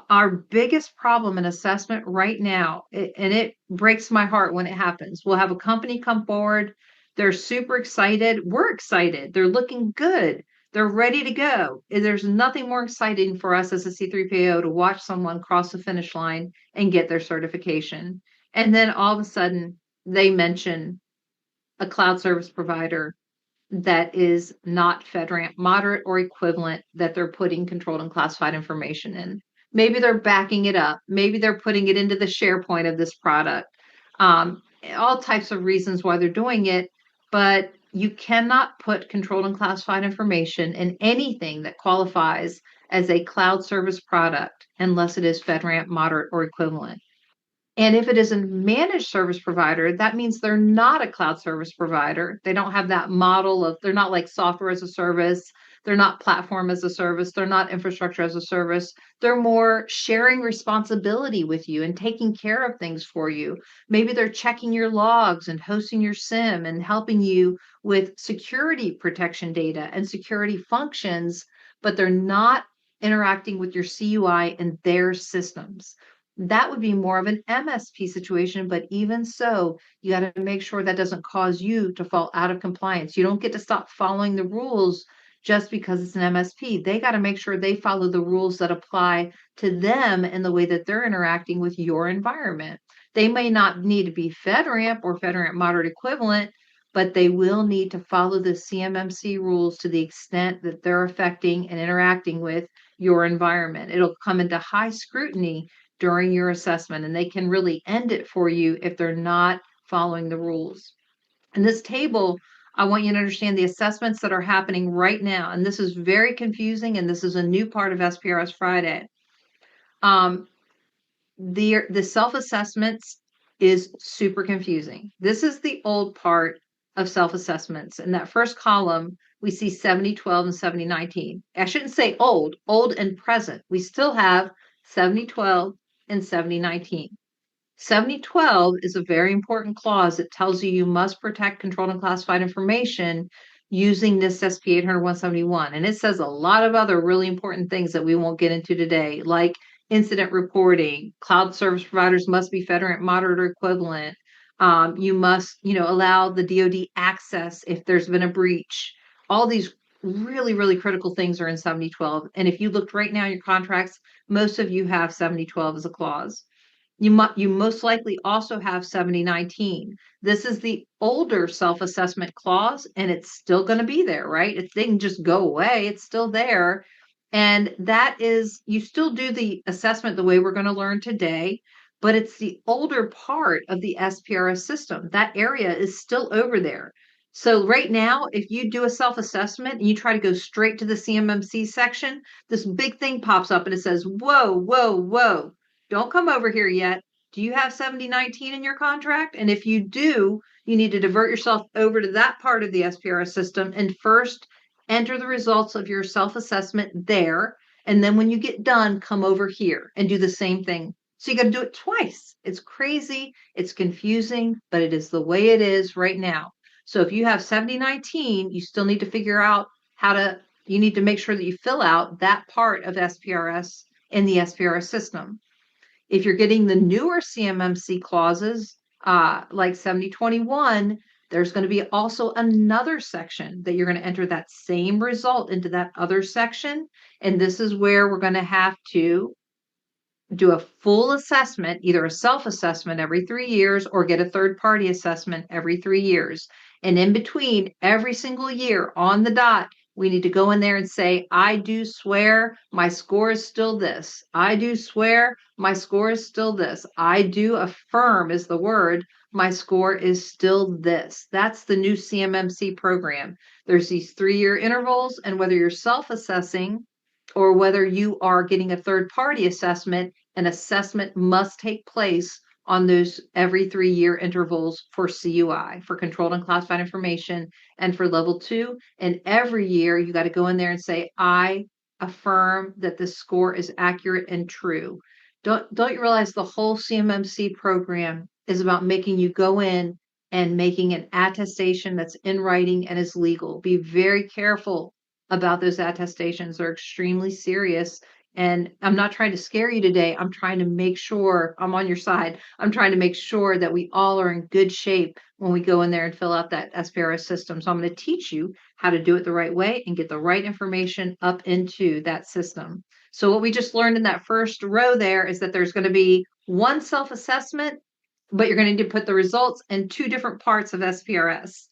Our biggest problem in assessment right now, and it breaks my heart when it happens, we'll have a company come forward. They're super excited. We're excited. They're looking good. They're ready to go. There's nothing more exciting for us as a C3PAO to watch someone cross the finish line and get their certification. And then all of a sudden, they mention a cloud service provider that is not FedRAMP moderate or equivalent that they're putting controlled and classified information in. Maybe they're backing it up. Maybe they're putting it into the SharePoint of this product. All types of reasons why they're doing it, but you cannot put controlled and classified information in anything that qualifies as a cloud service product unless it is FedRAMP moderate or equivalent. And if it is a managed service provider, that means they're not a cloud service provider. They don't have that model of, they're not like software as a service. They're not platform as a service. They're not infrastructure as a service. They're more sharing responsibility with you and taking care of things for you. Maybe they're checking your logs and hosting your SIM and helping you with security protection data and security functions, but they're not interacting with your CUI and their systems. That would be more of an MSP situation, but even so, you got to make sure that doesn't cause you to fall out of compliance. You don't get to stop following the rules just because it's an MSP. They got to make sure they follow the rules that apply to them in the way that they're interacting with your environment. They may not need to be FedRAMP or FedRAMP moderate equivalent, but they will need to follow the CMMC rules to the extent that they're affecting and interacting with your environment. It'll come into high scrutiny during your assessment, and they can really end it for you if they're not following the rules. In this table, I want you to understand the assessments that are happening right now, and this is very confusing, and this is a new part of SPRS Friday. The self-assessments is super confusing. This is the old part of self-assessments. In that first column, we see 7012 and 7019. I shouldn't say old and present. We still have 7012 and 7019. 7012 is a very important clause that tells you must protect controlled and classified information using this SP 800-171. And it says a lot of other really important things that we won't get into today, like incident reporting, cloud service providers must be FedRAMP moderate or equivalent. You must, allow the DoD access if there's been a breach. All these really, really critical things are in 7012. And if you looked right now in your contracts, most of you have 7012 as a clause. You most likely also have 7019. This is the older self-assessment clause, and it's still going to be there, right? It didn't just go away. It's still there. And that is, you still do the assessment the way we're going to learn today, but it's the older part of the SPRS system. That area is still over there. So right now, if you do a self-assessment and you try to go straight to the CMMC section, this big thing pops up and it says, whoa, whoa, whoa, don't come over here yet. Do you have 7019 in your contract? And if you do, you need to divert yourself over to that part of the SPRS system and first enter the results of your self-assessment there. And then when you get done, come over here and do the same thing. So you got to do it twice. It's crazy. It's confusing, but it is the way it is right now. So if you have 7019, you still need to figure out you need to make sure that you fill out that part of SPRS in the SPRS system. If you're getting the newer CMMC clauses, like 7021, there's going to be also another section that you're going to enter that same result into that other section. And this is where we're going to have to do a full assessment, either a self-assessment every 3 years or get a third-party assessment every 3 years. And in between, every single year on the dot, we need to go in there and say, I do swear my score is still this. I do swear my score is still this. I do affirm is the word. My score is still this. That's the new CMMC program. There's these 3-year intervals, and whether you're self-assessing or whether you are getting a third-party assessment, an assessment must take place on those every 3-year intervals for CUI, for controlled and classified information, and for level 2. And every year you got to go in there and say, I affirm that the score is accurate and true. Don't you realize the whole CMMC program is about making you go in and making an attestation that's in writing and is legal. Be very careful about those attestations. They're extremely serious And I'm not trying to scare you today. I'm trying to make sure I'm on your side. I'm trying to make sure that we all are in good shape when we go in there and fill out that SPRS system. So I'm going to teach you how to do it the right way and get the right information up into that system. So what we just learned in that first row there is that there's going to be one self-assessment, but you're going to need to put the results in two different parts of SPRS.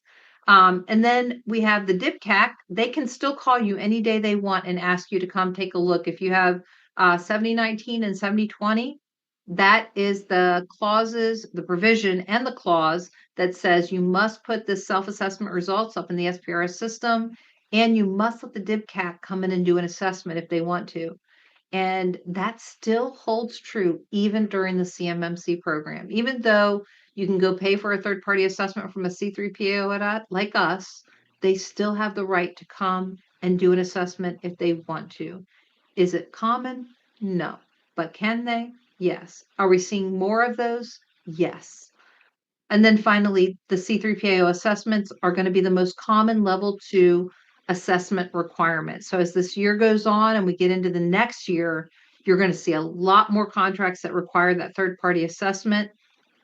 And then we have the DIPCAC. They can still call you any day they want and ask you to come take a look. If you have 7019 and 7020, that is the clauses, the provision and the clause that says you must put the self-assessment results up in the SPRS system, and you must let the DIPCAC come in and do an assessment if they want to. And that still holds true even during the CMMC program. Even though you can go pay for a third-party assessment from a C3PAO like us, they still have the right to come and do an assessment if they want to. Is it common? No. But can they? Yes. Are we seeing more of those? Yes. And then finally, the C3PAO assessments are going to be the most common level 2 assessment requirement. So as this year goes on and we get into the next year, you're going to see a lot more contracts that require that third-party assessment.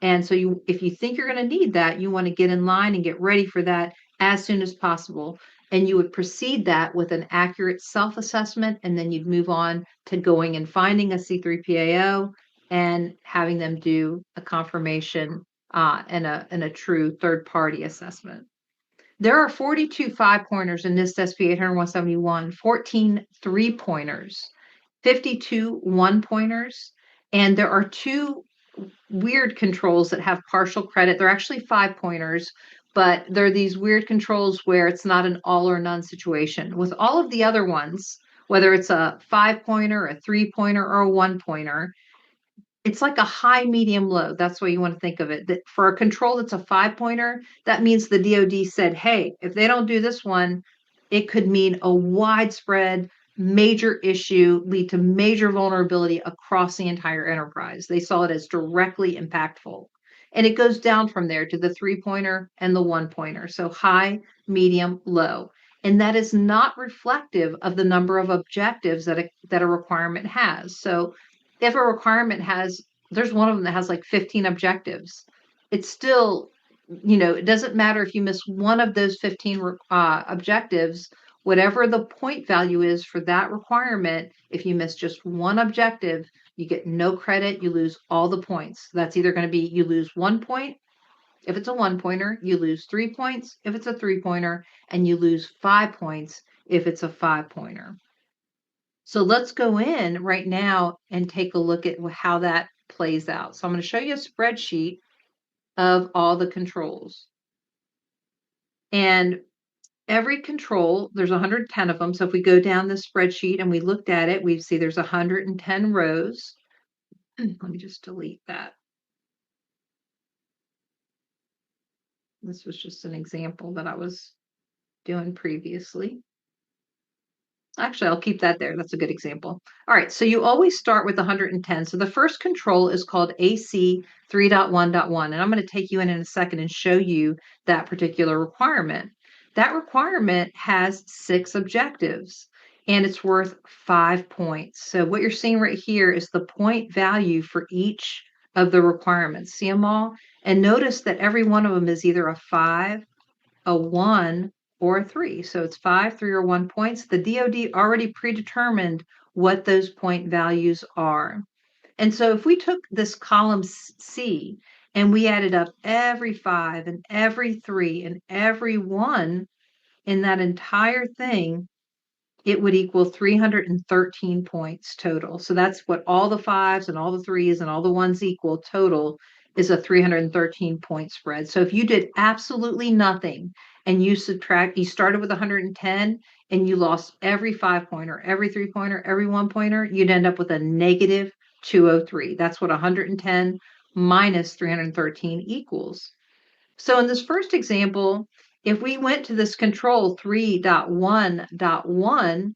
And so if you think you're going to need that, you want to get in line and get ready for that as soon as possible. And you would precede that with an accurate self-assessment, and then you'd move on to going and finding a C3PAO and having them do a confirmation and a true third-party assessment. There are 42 5-pointers in NIST SP 800-171, 14 3-pointers, 52 1-pointers, and there are 2 weird controls that have partial credit. They're actually 5-pointers, but they're these weird controls where it's not an all or none situation. With all of the other ones, whether it's a 5-pointer, a 3-pointer, or a 1-pointer, it's like a high, medium, low. That's the way you want to think of it. That for a control that's a 5-pointer, that means the DoD said, hey, if they don't do this one, it could mean a widespread major issue, lead to major vulnerability across the entire enterprise. They saw it as directly impactful. And it goes down from there to the 3-pointer and the 1-pointer. So high, medium, low. And that is not reflective of the number of objectives that a requirement has. So if a requirement there's one of them that has like 15 objectives, it's still, it doesn't matter if you miss one of those 15 objectives, whatever the point value is for that requirement, if you miss just one objective, you get no credit, you lose all the points. That's either going to be you lose 1 point if it's a 1-pointer, you lose 3 points if it's a 3-pointer, and you lose 5 points if it's a 5-pointer. So let's go in right now and take a look at how that plays out. So I'm going to show you a spreadsheet of all the controls. And every control, there's 110 of them. So if we go down the spreadsheet and we looked at it, we see there's 110 rows. Let me just delete that. This was just an example that I was doing previously. Actually, I'll keep that there. That's a good example. All right, so you always start with 110. So the first control is called AC 3.1.1, and I'm going to take you in a second and show you that particular requirement. That requirement has 6 objectives, and it's worth 5 points. So what you're seeing right here is the point value for each of the requirements. See them all? And notice that every one of them is either a 5, a 1, or a 3. So it's 5, 3, or 1 points. The DoD already predetermined what those point values are. And so if we took this column C and we added up every 5 and every 3 and every 1 in that entire thing, it would equal 313 points total. So that's what all the 5s and all the 3s and all the 1s equal total is a 313 point spread. So if you did absolutely nothing and you started with 110 and you lost every 5-pointer, every 3-pointer, every 1-pointer, you'd end up with a negative 203. That's what 110 minus 313 equals. So in this first example, if we went to this control 3.1.1,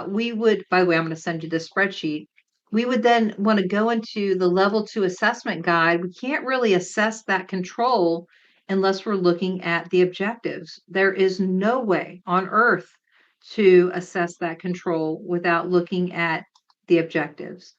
we would, by the way, I'm going to send you this spreadsheet. We would then want to go into the level 2 assessment guide. We can't really assess that control unless we're looking at the objectives. There is no way on earth to assess that control without looking at the objectives.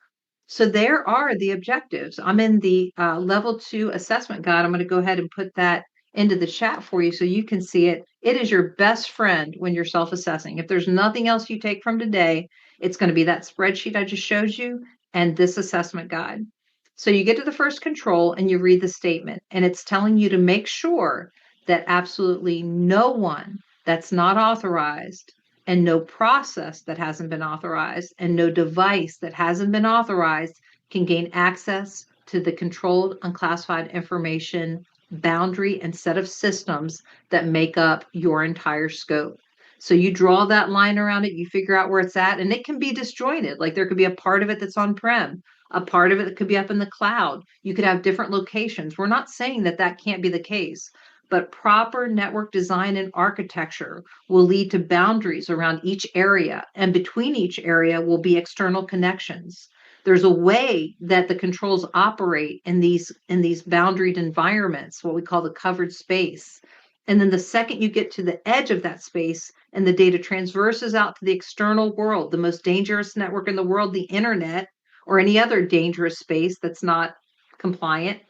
So there are the objectives. I'm in the level 2 assessment guide. I'm going to go ahead and put that into the chat for you so you can see it. It is your best friend when you're self-assessing. If there's nothing else you take from today, it's going to be that spreadsheet I just showed you and this assessment guide. So you get to the first control and you read the statement, and it's telling you to make sure that absolutely no one that's not authorized and no process that hasn't been authorized and no device that hasn't been authorized can gain access to the controlled unclassified information boundary and set of systems that make up your entire scope. So you draw that line around it, you figure out where it's at, and it can be disjointed. Like there could be a part of it that's on-prem, a part of it that could be up in the cloud. You could have different locations. We're not saying that that can't be the case, but proper network design and architecture will lead to boundaries around each area, and between each area will be external connections. There's a way that the controls operate in these boundaried environments, what we call the covered space. And then the second you get to the edge of that space and the data transverses out to the external world, the most dangerous network in the world, the internet, or any other dangerous space that's not compliant,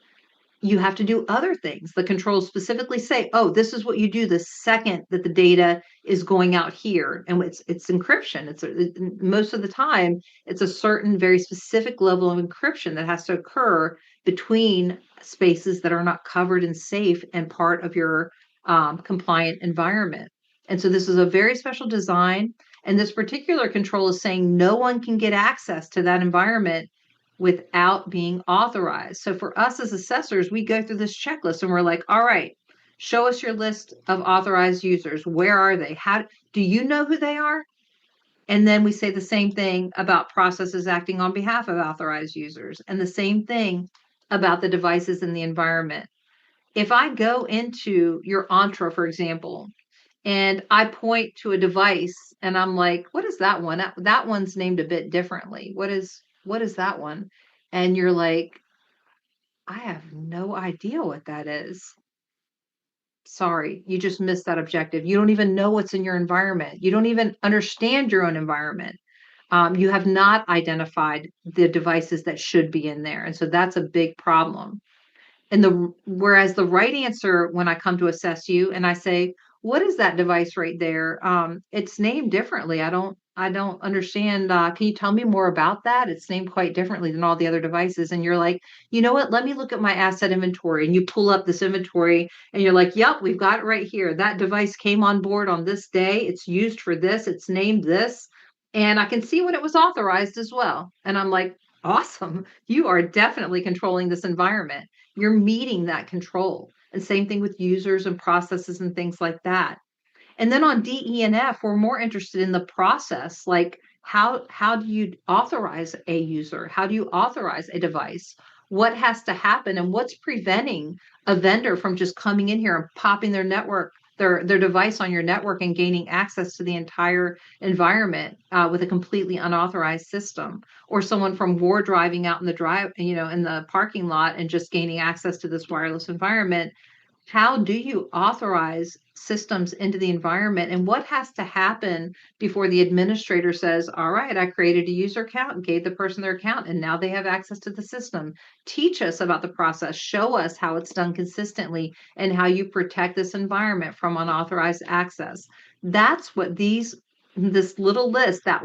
you have to do other things. The controls specifically say, oh, this is what you do the second that the data is going out here. And it's encryption. Most of the time, it's a certain very specific level of encryption that has to occur between spaces that are not covered and safe and part of your compliant environment. And so this is a very special design. And this particular control is saying no one can get access to that environment without being authorized. So for us as assessors, we go through this checklist and we're like, all right, show us your list of authorized users. Where are they? How do you know who they are? And then we say the same thing about processes acting on behalf of authorized users, and the same thing about the devices in the environment. If I go into your Entra, for example, and I point to a device and I'm like, what is that one? That one's named a bit differently. What is that one? And you're like, I have no idea what that is. Sorry, you just missed that objective. You don't even know what's in your environment. You don't even understand your own environment. You have not identified the devices that should be in there. And so that's a big problem. And whereas the right answer when I come to assess you and I say, what is that device right there? It's named differently. I don't understand. Can you tell me more about that? It's named quite differently than all the other devices. And you're like, you know what? Let me look at my asset inventory. And you pull up this inventory and you're like, yep, we've got it right here. That device came on board on this day. It's used for this. It's named this. And I can see when it was authorized as well. And I'm like, awesome. You are definitely controlling this environment. You're meeting that control. And same thing with users and processes and things like that. And then on D, E, and F, we're more interested in the process, like how do you authorize a user? How do you authorize a device? What has to happen and what's preventing a vendor from just coming in here and popping their device on your network and gaining access to the entire environment with a completely unauthorized system, or someone from war driving out in the parking lot and just gaining access to this wireless environment. How do you authorize systems into the environment, and what has to happen before the administrator says, all right, I created a user account and gave the person their account and now they have access to the system? Teach us about the process, show us how it's done consistently and how you protect this environment from unauthorized access. That's what this little list, that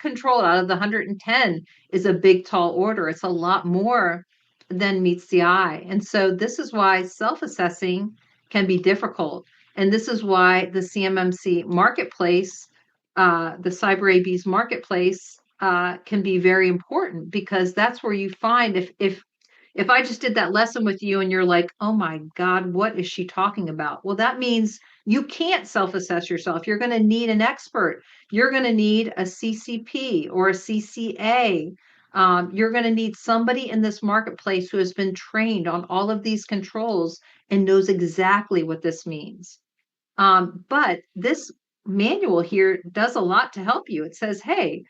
control out of the 110 is a big tall order. It's a lot more than meets the eye. And so this is why self-assessing can be difficult. And this is why the CMMC marketplace, the Cyber AB's marketplace, can be very important, because that's where you find if I just did that lesson with you and you're like, oh my God, what is she talking about? Well, that means you can't self-assess yourself. You're going to need an expert. You're going to need a CCP or a CCA. You're going to need somebody in this marketplace who has been trained on all of these controls and knows exactly what this means. But this manual here does a lot to help you. It says, hey,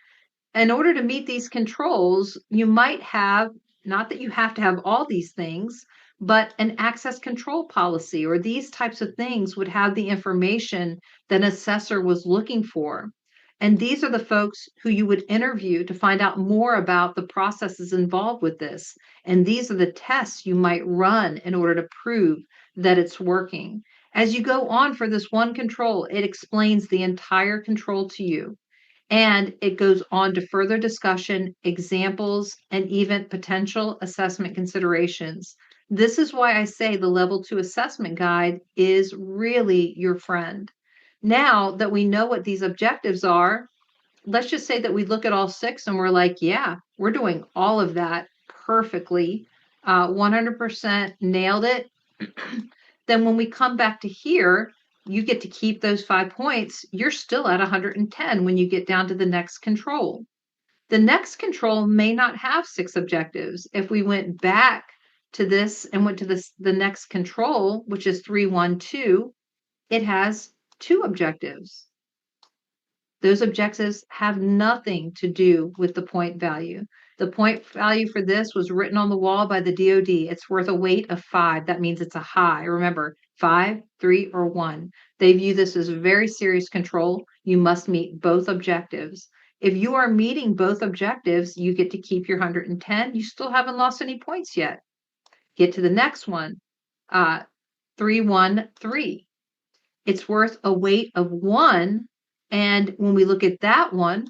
in order to meet these controls, you might have, not that you have to have all these things, but an access control policy or these types of things would have the information that an assessor was looking for. And these are the folks who you would interview to find out more about the processes involved with this. And these are the tests you might run in order to prove that it's working. As you go on for this one control, it explains the entire control to you. And it goes on to further discussion, examples, and even potential assessment considerations. This is why I say the level 2 assessment guide is really your friend. Now that we know what these objectives are, let's just say that we look at all 6 and we're like, yeah, we're doing all of that perfectly. 100% nailed it. Then when we come back to here, you get to keep those 5 points. You're still at 110 when you get down to the next control. The next control may not have 6 objectives. If we went back to this and went to the next control, which is 312, it has 2 objectives. Those objectives have nothing to do with the point value. The point value for this was written on the wall by the DoD. It's worth a weight of 5. That means it's a high. Remember, 5, 3, or 1. They view this as a very serious control. You must meet both objectives. If you are meeting both objectives, you get to keep your 110. You still haven't lost any points yet. Get to the next one, 313. It's worth a weight of 1. And when we look at that one,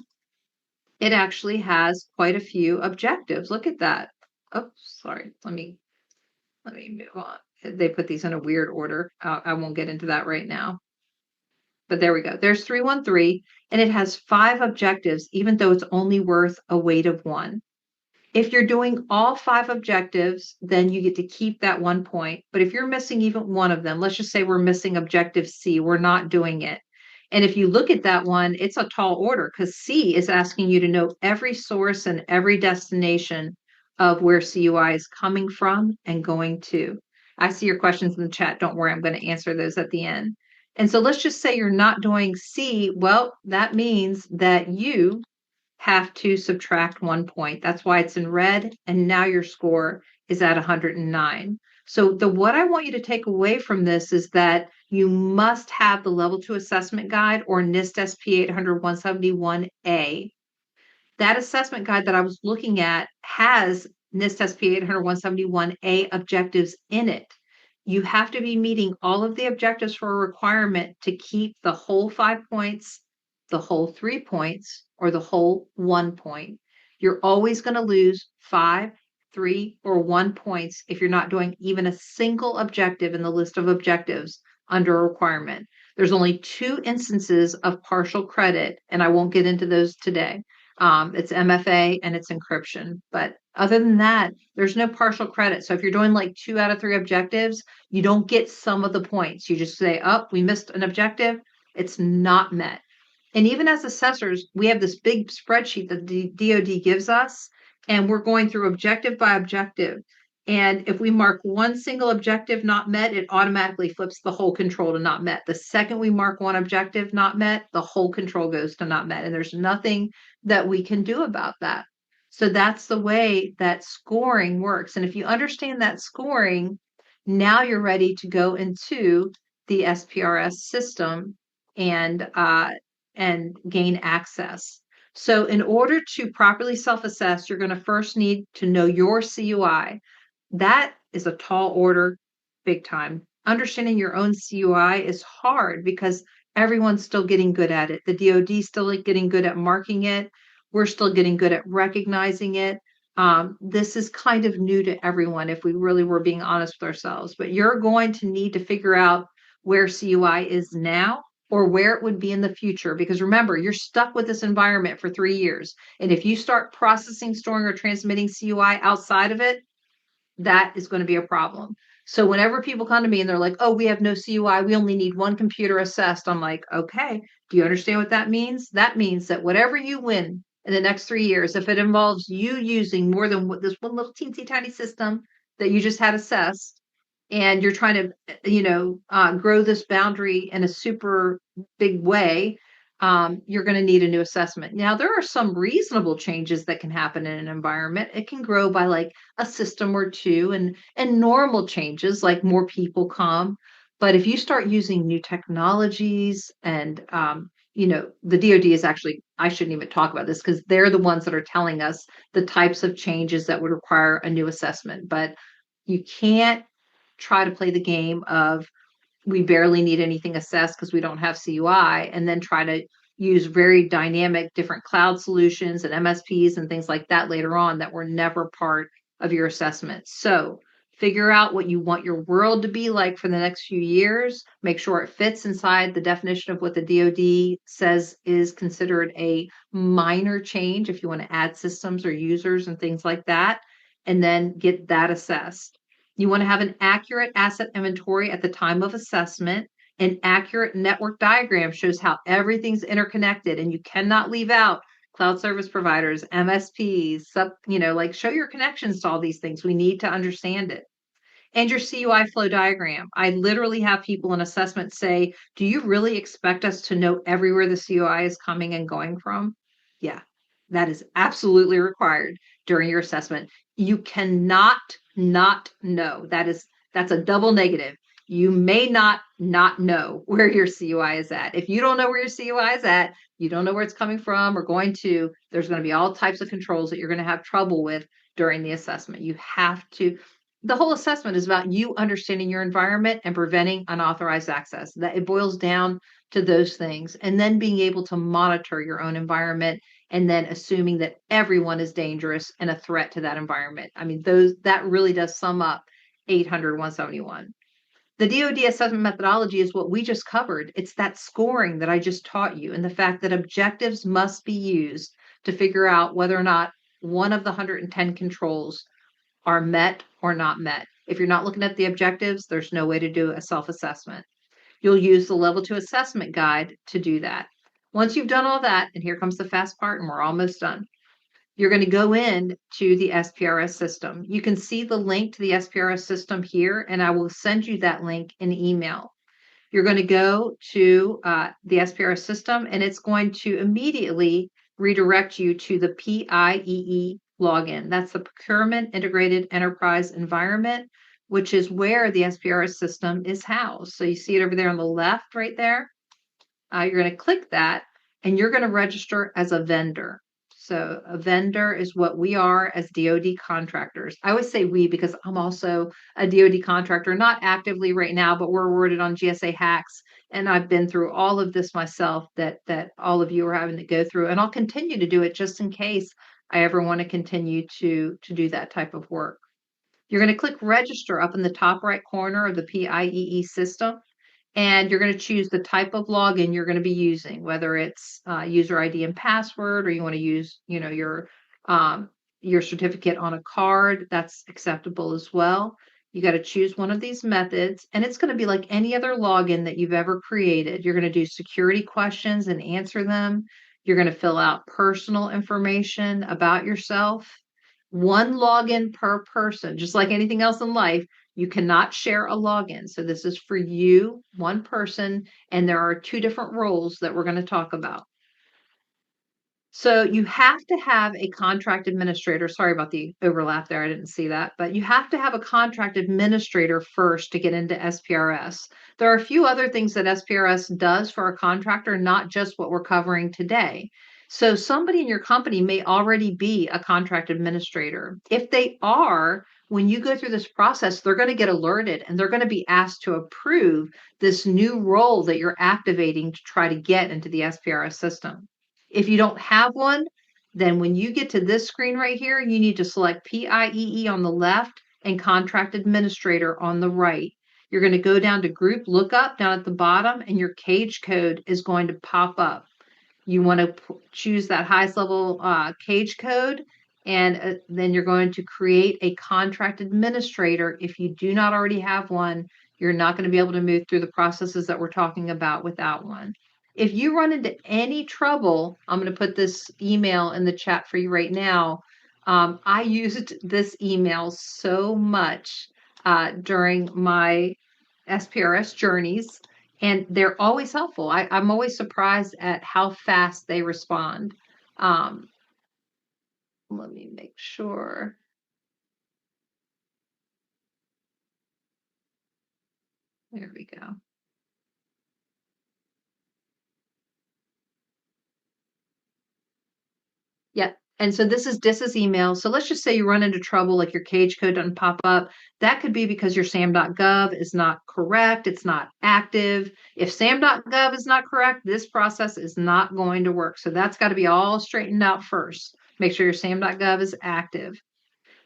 it actually has quite a few objectives. Look at that. Oh, sorry. Let me move on. They put these in a weird order. I won't get into that right now. But there we go. There's 313, and it has 5 objectives, even though it's only worth a weight of 1. If you're doing all 5 objectives, then you get to keep that 1 point. But if you're missing even one of them, let's just say we're missing objective C, we're not doing it. And if you look at that one, it's a tall order because C is asking you to know every source and every destination of where CUI is coming from and going to. I see your questions in the chat. Don't worry, I'm going to answer those at the end. And so let's just say you're not doing C. Well, that means that you have to subtract 1 point. That's why it's in red. And now your score is at 109. So what I want you to take away from this is that you must have the level 2 assessment guide or NIST SP 800-171A. That assessment guide that I was looking at has NIST SP 800-171A objectives in it. You have to be meeting all of the objectives for a requirement to keep the whole 5 points, the whole 3 points, or the whole 1 point. You're always going to lose 5, 3, or 1 points if you're not doing even a single objective in the list of objectives under a requirement. There's only 2 instances of partial credit, and I won't get into those today. It's MFA and it's encryption. But other than that, there's no partial credit. So if you're doing like 2 out of 3 objectives, you don't get some of the points. You just say, oh, we missed an objective. It's not met. And even as assessors, we have this big spreadsheet that the DoD gives us, and we're going through objective by objective. And if we mark one single objective not met, it automatically flips the whole control to not met. The second we mark one objective not met, the whole control goes to not met. And there's nothing that we can do about that. So that's the way that scoring works. And if you understand that scoring, now you're ready to go into the SPRS system and gain access. So in order to properly self-assess, you're going to first need to know your CUI. That is a tall order, big time. Understanding your own CUI is hard because everyone's still getting good at it. The DoD is still getting good at marking it. We're still getting good at recognizing it. This is kind of new to everyone if we really were being honest with ourselves. But you're going to need to figure out where CUI is now or where it would be in the future. Because remember, you're stuck with this environment for 3 years. And if you start processing, storing, or transmitting CUI outside of it, that is going to be a problem. So whenever people come to me and they're like, oh, we have no CUI, we only need 1 computer assessed. I'm like, okay, do you understand what that means? That means that whatever you win in the next 3 years, if it involves you using more than this one little teensy tiny system that you just had assessed, and you're trying to, grow this boundary in a super big way, you're going to need a new assessment. Now, there are some reasonable changes that can happen in an environment. It can grow by like a system or 2 and normal changes like more people come. But if you start using new technologies and the DoD is actually, I shouldn't even talk about this because they're the ones that are telling us the types of changes that would require a new assessment. But you can't try to play the game of we barely need anything assessed because we don't have CUI, and then try to use very dynamic different cloud solutions and MSPs and things like that later on that were never part of your assessment. So figure out what you want your world to be like for the next few years. Make sure it fits inside the definition of what the DoD says is considered a minor change if you want to add systems or users and things like that, and then get that assessed. You want to have an accurate asset inventory at the time of assessment. An accurate network diagram shows how everything's interconnected, and you cannot leave out cloud service providers, MSPs, like show your connections to all these things. We need to understand it. And your CUI flow diagram. I literally have people in assessment say, do you really expect us to know everywhere the CUI is coming and going from? Yeah, that is absolutely required during your assessment. You cannot not know. That's a double negative. You may not know where your CUI is at. If you don't know where your CUI is at, you don't know where it's coming from or going to, there's going to be all types of controls that you're going to have trouble with during the assessment. You have to, the whole assessment is about you understanding your environment and preventing unauthorized access. That it boils down to those things, and then being able to monitor your own environment, and then assuming that everyone is dangerous and a threat to that environment. I mean, that really does sum up 800-171. The DoD assessment methodology is what we just covered. It's that scoring that I just taught you, and the fact that objectives must be used to figure out whether or not one of the 110 controls are met or not met. If you're not looking at the objectives, there's no way to do a self-assessment. You'll use the level 2 assessment guide to do that. Once you've done all that, and here comes the fast part, and we're almost done, you're going to go in to the SPRS system. You can see the link to the SPRS system here, and I will send you that link in email. You're going to go to the SPRS system, and it's going to immediately redirect you to the PIEE login. That's the Procurement Integrated Enterprise Environment, which is where the SPRS system is housed. So you see it over there on the left right there. You're going to click that, and you're going to register as a vendor. So a vendor is what we are as DoD contractors. I always say we because I'm also a DoD contractor, not actively right now, but we're awarded on GSA hacks. And I've been through all of this myself that all of you are having to go through. And I'll continue to do it just in case I ever want to continue to do that type of work. You're going to click register up in the top right corner of the PIEE system. And you're going to choose the type of login you're going to be using, whether it's user ID and password, or you want to use, your certificate on a card. That's acceptable as well. You got to choose one of these methods, and it's going to be like any other login that you've ever created. You're going to do security questions and answer them. You're going to fill out personal information about yourself. One login per person, just like anything else in life. You cannot share a login. So this is for you, one person, and there are 2 different roles that we're going to talk about. So you have to have a contract administrator. Sorry about the overlap there. I didn't see that, but you have to have a contract administrator first to get into SPRS. There are a few other things that SPRS does for a contractor, not just what we're covering today. So somebody in your company may already be a contract administrator. If they are, when you go through this process, they're going to get alerted and they're going to be asked to approve this new role that you're activating to try to get into the SPRS system. If you don't have one, then when you get to this screen right here, you need to select PIEE on the left and Contract Administrator on the right. You're going to go down to Group Lookup down at the bottom, and your cage code is going to pop up. You want to choose that highest level cage code, and then you're going to create a Contract Administrator. If you do not already have one, you're not going to be able to move through the processes that we're talking about without one. If you run into any trouble, I'm going to put this email in the chat for you right now. I used this email so much during my SPRS journeys, and they're always helpful. I'm always surprised at how fast they respond. Let me make sure. There we go. Yeah. And so this is DIS's email. So let's just say you run into trouble, like your cage code doesn't pop up. That could be because your SAM.gov is not correct. It's not active. If SAM.gov is not correct, this process is not going to work. So that's got to be all straightened out first. Make sure your SAM.gov is active.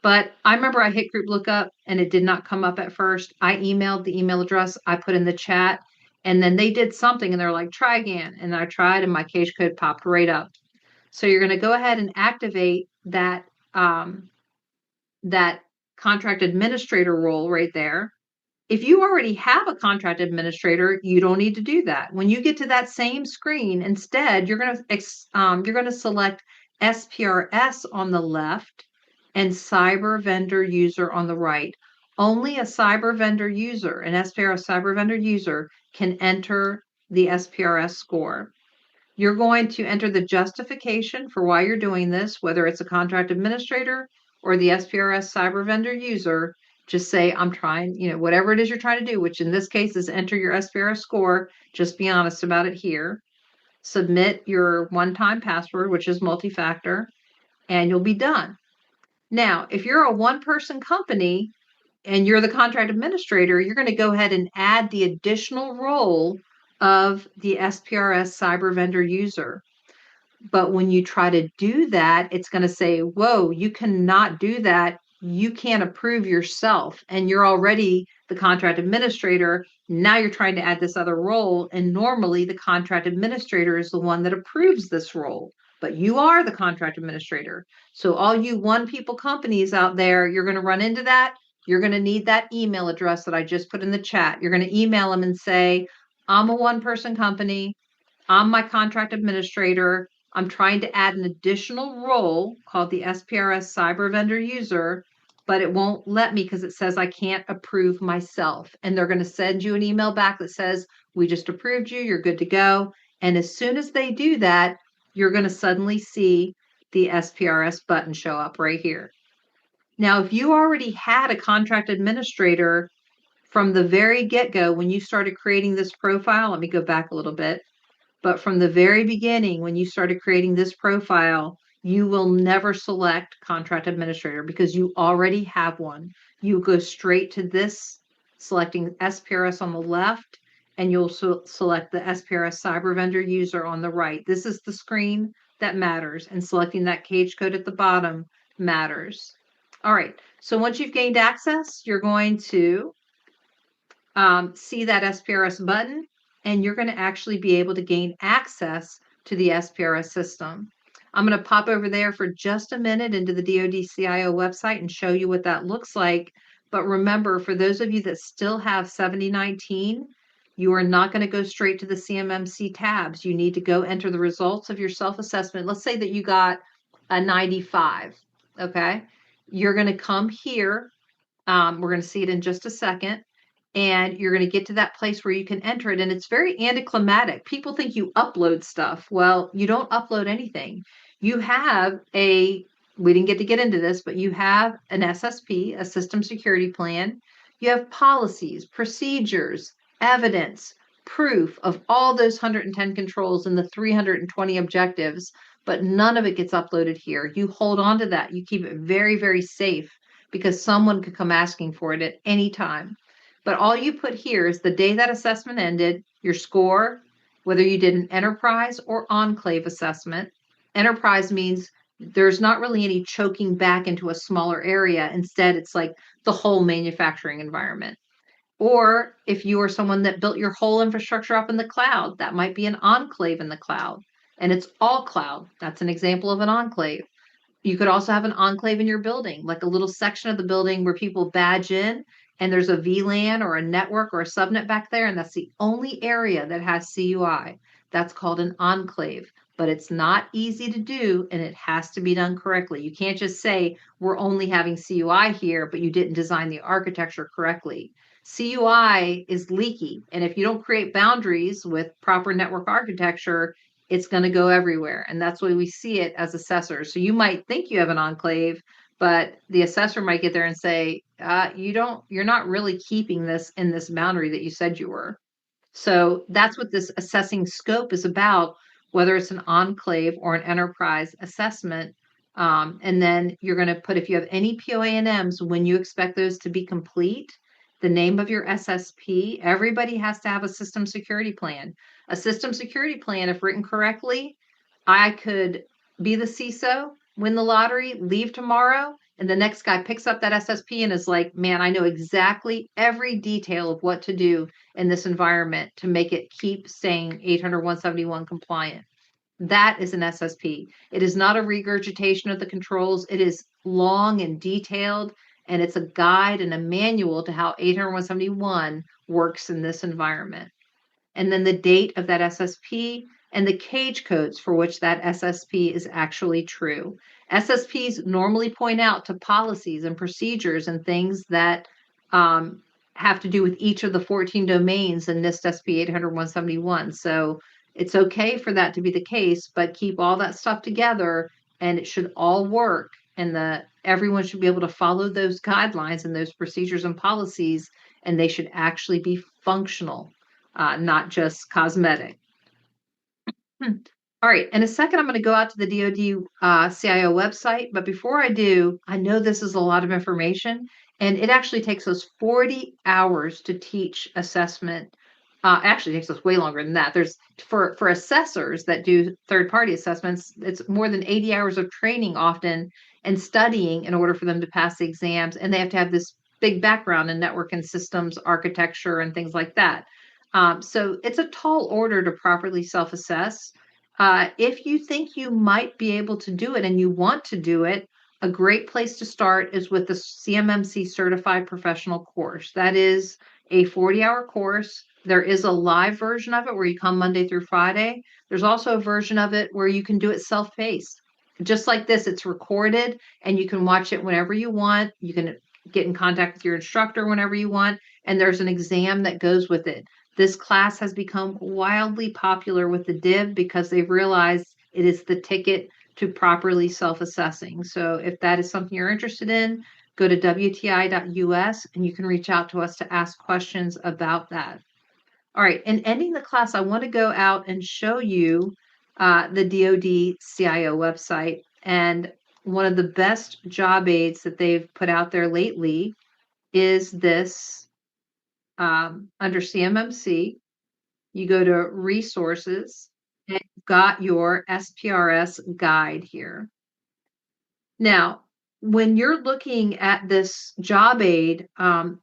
But I remember I hit group lookup and it did not come up at first. I emailed the email address I put in the chat, and then they did something and they're like, try again. And I tried and my cage code popped right up. So you're going to go ahead and activate that contract administrator role right there. If you already have a contract administrator, you don't need to do that. When you get to that same screen, instead, you're going to select SPRS on the left and cyber vendor user on the right. Only a cyber vendor user, an SPRS cyber vendor user, can enter the SPRS score. You're going to enter the justification for why you're doing this, whether it's a contract administrator or the SPRS cyber vendor user. Just say, I'm trying, whatever it is you're trying to do, which in this case is enter your SPRS score. Just be honest about it here. Submit your one-time password, which is multi-factor, and you'll be done. Now, if you're a one-person company and you're the contract administrator, you're going to go ahead and add the additional role of the SPRS cyber vendor user. But when you try to do that, it's going to say, whoa, you cannot do that. You can't approve yourself. And you're already the contract administrator. Now you're trying to add this other role. And normally the contract administrator is the one that approves this role. But you are the contract administrator. So all you one people companies out there, you're going to run into that. You're going to need that email address that I just put in the chat. You're going to email them and say, I'm a one person company. I'm my contract administrator. I'm trying to add an additional role called the SPRS cyber vendor user, but it won't let me because it says I can't approve myself. And they're going to send you an email back that says, we just approved you, you're good to go. And as soon as they do that, you're going to suddenly see the SPRS button show up right here. Now, if you already had a contract administrator from the very get-go, when you started creating this profile, let me go back a little bit. But from the very beginning, when you started creating this profile, you will never select contract administrator because you already have one. You go straight to this, selecting SPRS on the left, and you'll select the SPRS cyber vendor user on the right. This is the screen that matters, and selecting that cage code at the bottom matters. All right, so once you've gained access, you're going to see that SPRS button, and you're going to actually be able to gain access to the SPRS system. I'm going to pop over there for just a minute into the DoD-CIO website and show you what that looks like. But remember, for those of you that still have 7019, you are not going to go straight to the CMMC tabs. You need to go enter the results of your self-assessment. Let's say that you got a 95, okay? You're going to come here. We're going to see it in just a second. And you're going to get to that place where you can enter it. And it's very anticlimactic. People think you upload stuff. Well, you don't upload anything. You have we didn't get into this, but you have an SSP, a system security plan. You have policies, procedures, evidence, proof of all those 110 controls and the 320 objectives, but none of it gets uploaded here. You hold on to that. You keep it very, very safe because someone could come asking for it at any time. But all you put here is the day that assessment ended, your score, whether you did an enterprise or enclave assessment. Enterprise means there's not really any choking back into a smaller area. Instead, it's like the whole manufacturing environment. Or if you are someone that built your whole infrastructure up in the cloud, that might be an enclave in the cloud. And it's all cloud. That's an example of an enclave. You could also have an enclave in your building, like a little section of the building where people badge in and there's a VLAN or a network or a subnet back there, and that's the only area that has CUI. That's called an enclave, but it's not easy to do, and it has to be done correctly. You can't just say, we're only having CUI here, but you didn't design the architecture correctly. CUI is leaky, and if you don't create boundaries with proper network architecture, it's going to go everywhere. And that's why we see it as assessors. So you might think you have an enclave, but the assessor might get there and say, you're not really keeping this in this boundary that you said you were. So that's what this assessing scope is about. whether it's an enclave or an enterprise assessment. And then you're going to put, if you have any POA&Ms, when you expect those to be complete, the name of your SSP. Everybody has to have a system security plan. A system security plan, if written correctly, I could be the CISO, win the lottery, leave tomorrow, and the next guy picks up that SSP and is like, man, I know exactly every detail of what to do in this environment to make it keep staying 800-171 compliant. That is an SSP. It is not a regurgitation of the controls. It is long and detailed, and it's a guide and a manual to how 800-171 works in this environment. And then the date of that SSP and the cage codes for which that SSP is actually true. SSPs normally point out to policies and procedures and things that have to do with each of the 14 domains in NIST SP 800-171. So it's okay for that to be the case, but keep all that stuff together and it should all work. And everyone should be able to follow those guidelines and those procedures and policies, and they should actually be functional. Not just cosmetic. All right, in a second, I'm going to go out to the DoD CIO website. But before I do, I know this is a lot of information, and it actually takes us 40 hours to teach assessment. Actually, it takes us way longer than that. There's for assessors that do third-party assessments, it's more than 80 hours of training often and studying in order for them to pass the exams, and they have to have this big background in network and systems architecture and things like that. So it's a tall order to properly self-assess. If you think you might be able to do it and you want to do it, a great place to start is with the CMMC Certified Professional course. That is a 40-hour course. There is a live version of it where you come Monday through Friday. There's also a version of it where you can do it self-paced. Just like this, it's recorded and you can watch it whenever you want. You can get in contact with your instructor whenever you want, and there's an exam that goes with it. This class has become wildly popular with the DIB because they've realized it is the ticket to properly self-assessing. So if that is something you're interested in, go to WTI.us and you can reach out to us to ask questions about that. All right, in ending the class, I want to go out and show you the DoD CIO website. And one of the best job aids that they've put out there lately is this. Under CMMC, you go to resources and you've got your SPRS guide here. Now, when you're looking at this job aid,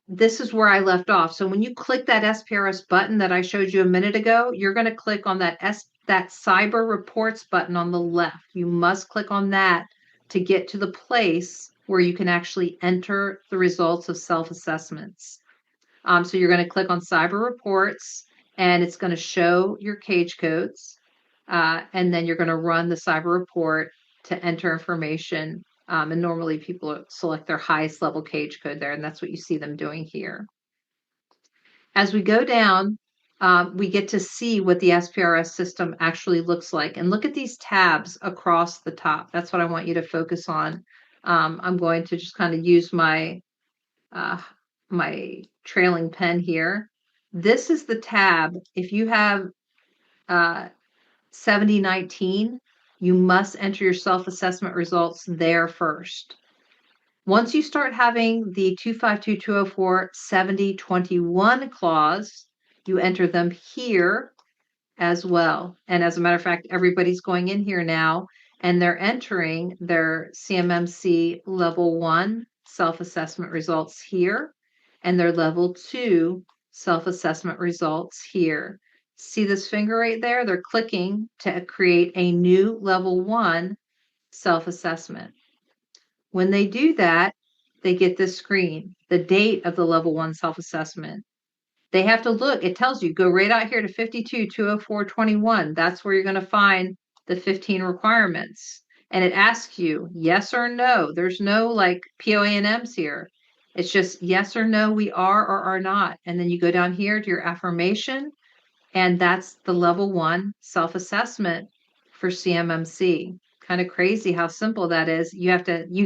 this is where I left off. So when you click that SPRS button that I showed you a minute ago, you're going to click on that cyber reports button on the left. You must click on that to get to the place where you can actually enter the results of self-assessments. So you're going to click on cyber reports and it's going to show your cage codes. And then you're going to run the cyber report to enter information. And normally people select their highest level cage code there, and that's what you see them doing here. As we go down, we get to see what the SPRS system actually looks like. And look at these tabs across the top. That's what I want you to focus on. I'm going to just kind of use my trailing pen here. This is the tab. If you have 7019, you must enter your self-assessment results there first. Once you start having the 252204 7021 clause, you enter them here as well. And as a matter of fact, everybody's going in here now and they're entering their CMMC level 1 self-assessment results here and their level 2 self-assessment results here. See this finger right there? They're clicking to create a new level 1 self-assessment. When they do that, they get this screen, the date of the level 1 self-assessment. They have to look, it tells you, go right out here to 52-204-21. That's where you're going to find the 15 requirements. And it asks you yes or no. There's no like POA&Ms here. It's just yes or no, we are or are not. And then you go down here to your affirmation, and that's the level 1 self-assessment for CMMC. Kind of crazy how simple that is. You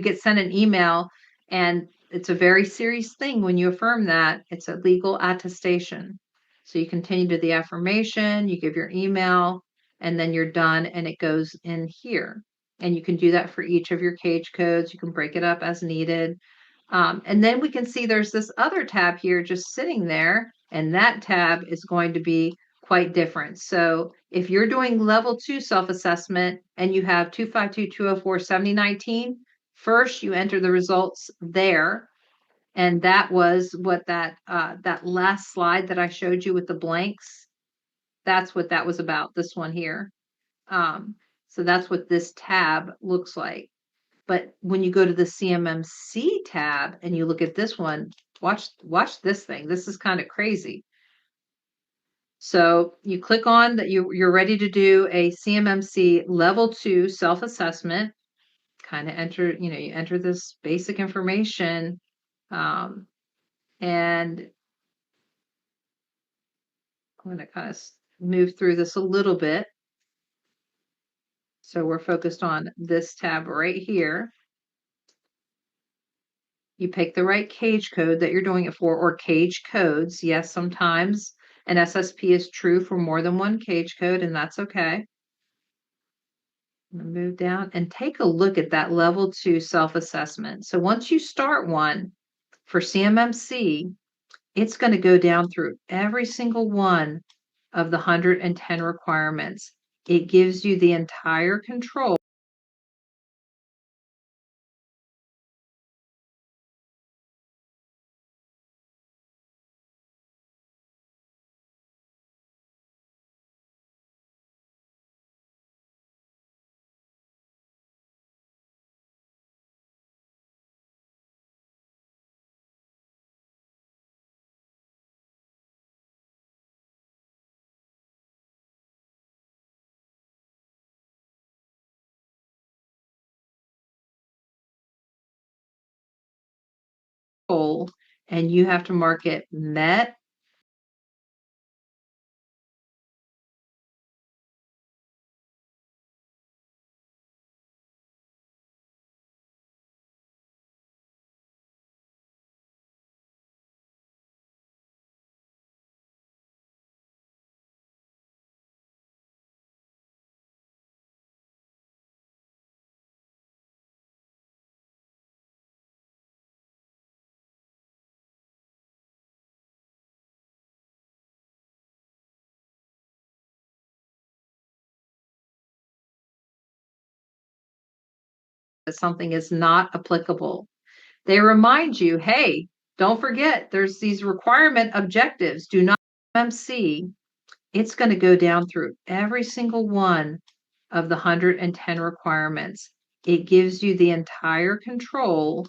get sent an email, and it's a very serious thing when you affirm that. It's a legal attestation. So you continue to the affirmation, you give your email, and then you're done and it goes in here. And you can do that for each of your cage codes. You can break it up as needed. And then we can see there's this other tab here just sitting there, and that tab is going to be quite different. So if you're doing level 2 self-assessment and you have 252, 204, 7019, first you enter the results there. And that was what that last slide that I showed you with the blanks, that's what that was about, this one here. So that's what this tab looks like. But when you go to the CMMC tab and you look at this one, watch this thing. This is kind of crazy. So you click on that you're ready to do a CMMC level 2 self-assessment, kind of enter, you enter this basic information. And I'm going to kind of move through this a little bit. So we're focused on this tab right here. You pick the right cage code that you're doing it for, or cage codes. Yes, sometimes an SSP is true for more than one cage code, and that's okay. I'm going to move down and take a look at that level 2 self-assessment. So once you start one for CMMC, it's going to go down through every single one of the 110 requirements. It gives you the entire control. And you have to mark it met. That something is not applicable. They remind you, hey, don't forget there's these requirement objectives. Do not MC. It's going to go down through every single one of the 110 requirements. It gives you the entire control.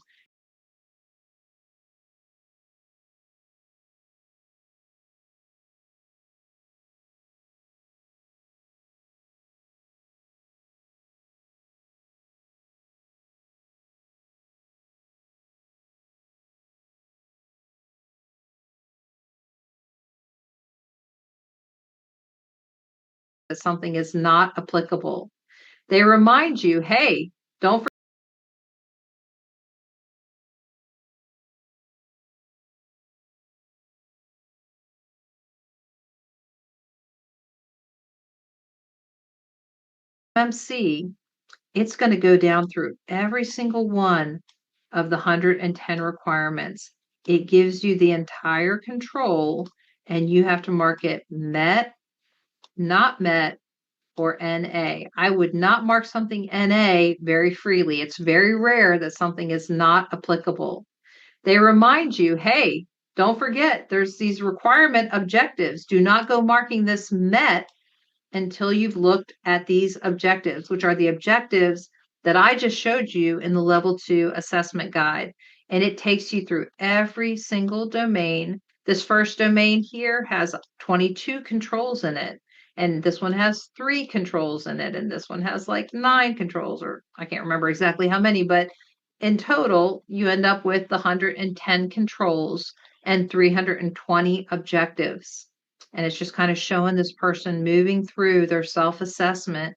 That something is not applicable. They remind you, hey, don't forget MC. It's going to go down through every single one of the 110 requirements. It gives you the entire control, and you have to mark it met, not met, or NA. I would not mark something NA very freely. It's very rare that something is not applicable. They remind you, hey, don't forget there's these requirement objectives. Do not go marking this met until you've looked at these objectives, which are the objectives that I just showed you in the level 2 assessment guide. And it takes you through every single domain. This first domain here has 22 controls in it. And this one has 3 controls in it. And this one has like 9 controls, or I can't remember exactly how many, but in total, you end up with the 110 controls and 320 objectives. And it's just kind of showing this person moving through their self-assessment.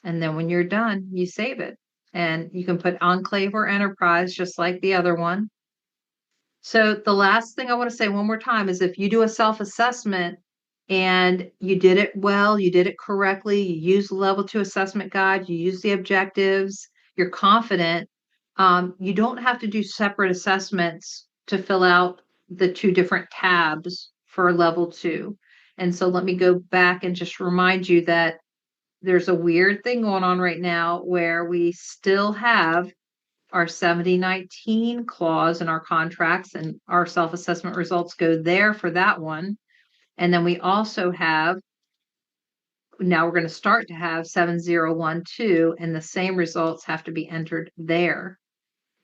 And then when you're done, you save it. And you can put Enclave or Enterprise just like the other one. So the last thing I want to say one more time is if you do a self-assessment and you did it well, you did it correctly, you use the level two assessment guide, you use the objectives, you're confident, you don't have to do separate assessments to fill out the two different tabs for level two. And so let me go back and just remind you that there's a weird thing going on right now where we still have our 7019 clause in our contracts, and our self-assessment results go there for that one. And then we also have, now we're going to start to have 7012, and the same results have to be entered there,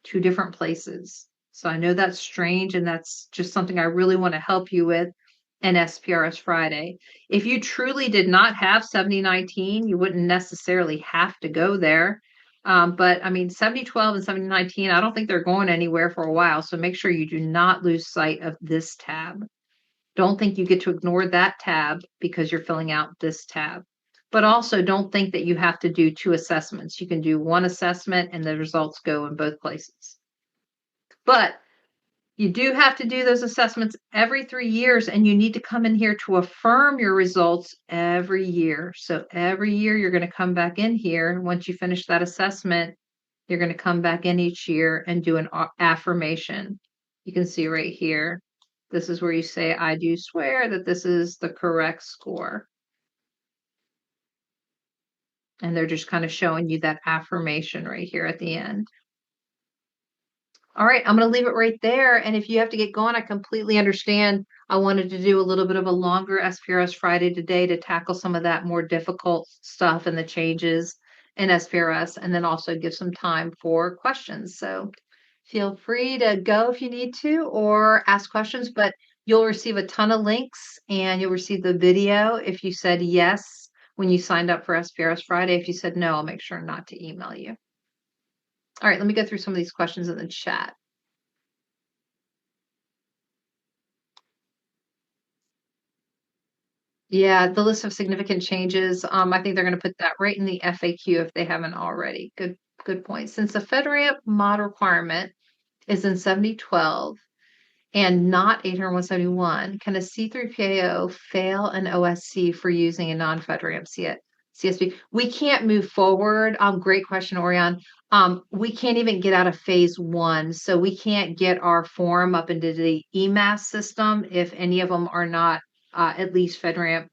two different places. So I know that's strange, and that's just something I really want to help you with in SPRS Friday. If you truly did not have 7019, you wouldn't necessarily have to go there. But I mean, 7012 and 7019, I don't think they're going anywhere for a while. So make sure you do not lose sight of this tab. Don't think you get to ignore that tab because you're filling out this tab. But also don't think that you have to do two assessments. You can do one assessment and the results go in both places. But you do have to do those assessments every 3 years, and you need to come in here to affirm your results every year. So every year you're going to come back in here. Once you finish that assessment, you're going to come back in each year and do an affirmation. You can see right here. This is where you say, I do swear that this is the correct score. And they're just kind of showing you that affirmation right here at the end. All right, I'm going to leave it right there. And if you have to get going, I completely understand. I wanted to do a little bit of a longer SPRS Friday today to tackle some of that more difficult stuff and the changes in SPRS, and then also give some time for questions. So feel free to go if you need to or ask questions, but you'll receive a ton of links and you'll receive the video if you said yes when you signed up for SPRS Friday. If you said no, I'll make sure not to email you. All right, let me go through some of these questions in the chat. Yeah, the list of significant changes. I think they're going to put that right in the FAQ if they haven't already. Good point. Since the FedRAMP mod requirement is in 7012 and not 80171, can a C3PAO fail an OSC for using a non-FedRAMP CSP? We can't move forward. Great question, Orion. We can't even get out of phase one, so we can't get our form up into the EMAS system if any of them are not at least FedRAMP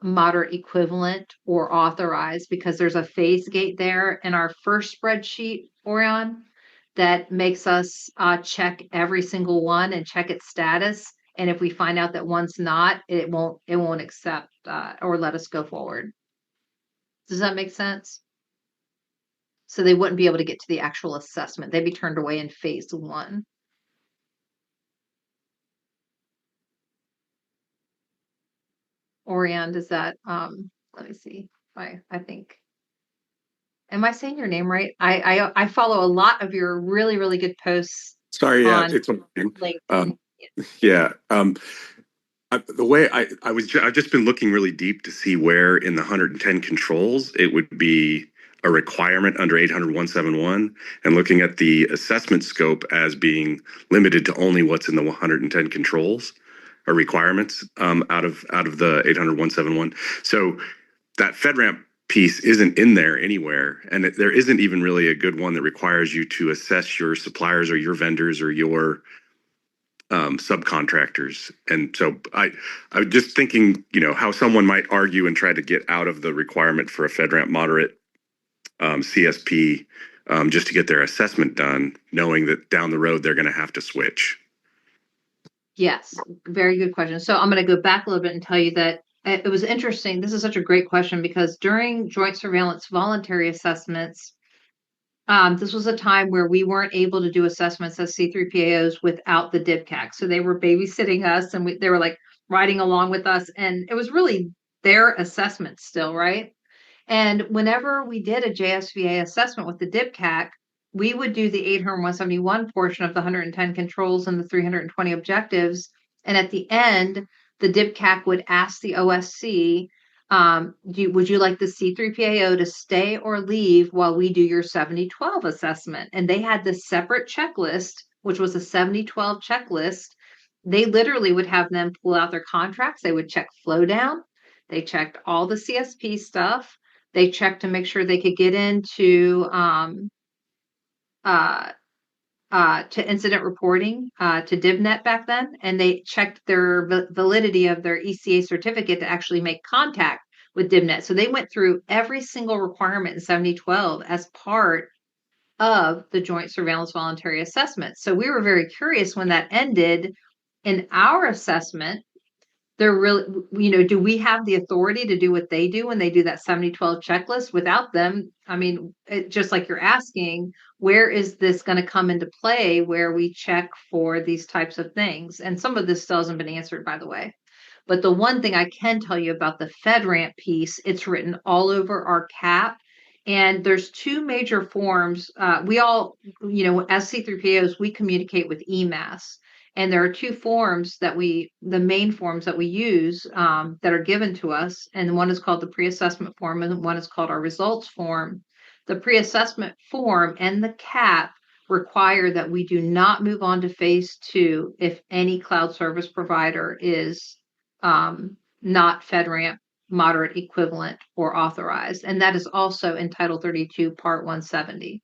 moderate equivalent or authorized, because there's a phase gate there in our first spreadsheet, Orion, that makes us check every single one and check its status. And if we find out that one's not, it won't accept or let us go forward. Does that make sense? So they wouldn't be able to get to the actual assessment. They'd be turned away in phase one. Orion, does that, let me see. I think, am I saying your name right? I follow a lot of your really, really good posts. Sorry, yeah, on it's LinkedIn. yeah. The way I've just been looking really deep to see where in the 110 controls it would be a requirement under 800-171, and looking at the assessment scope as being limited to only what's in the 110 controls or requirements out of the 800-171. So that FedRAMP piece isn't in there anywhere, and there isn't even really a good one that requires you to assess your suppliers or your vendors or your subcontractors. And so I was just thinking, how someone might argue and try to get out of the requirement for a FedRAMP moderate CSP just to get their assessment done, knowing that down the road they're going to have to switch. Yes, very good question. So I'm going to go back a little bit and tell you that it was interesting. This is such a great question because during joint surveillance voluntary assessments, this was a time where we weren't able to do assessments as C3PAOs without the DIBCAC. So they were babysitting us and they were like riding along with us. And it was really their assessment still, right? And whenever we did a JSVA assessment with the DIBCAC, we would do the 800-171 portion of the 110 controls and the 320 objectives. And at the end, the DIBCAC would ask the OSC, would you like the C3PAO to stay or leave while we do your 7012 assessment? And they had this separate checklist which was a 70-12 checklist. They literally would have them pull out their contracts. They would check flow down. They checked all the CSP stuff. They checked to make sure they could get into uh, to incident reporting, to DivNet back then, and they checked their validity of their ECA certificate to actually make contact with DivNet. So they went through every single requirement in 7012 as part of the Joint Surveillance Voluntary Assessment. So we were very curious when that ended in our assessment. They're really, do we have the authority to do what they do when they do that 70-12 checklist? Without them, I mean, just like you're asking, where is this going to come into play where we check for these types of things? And some of this still hasn't been answered, by the way. But the one thing I can tell you about the FedRAMP piece, it's written all over our CAP. And there's two major forms. We all, as C3POs, we communicate with EMAS. And there are two forms the main forms that we use that are given to us. And one is called the pre-assessment form, and one is called our results form. The pre-assessment form and the CAP require that we do not move on to phase 2 if any cloud service provider is not FedRAMP moderate equivalent or authorized. And that is also in Title 32, Part 170.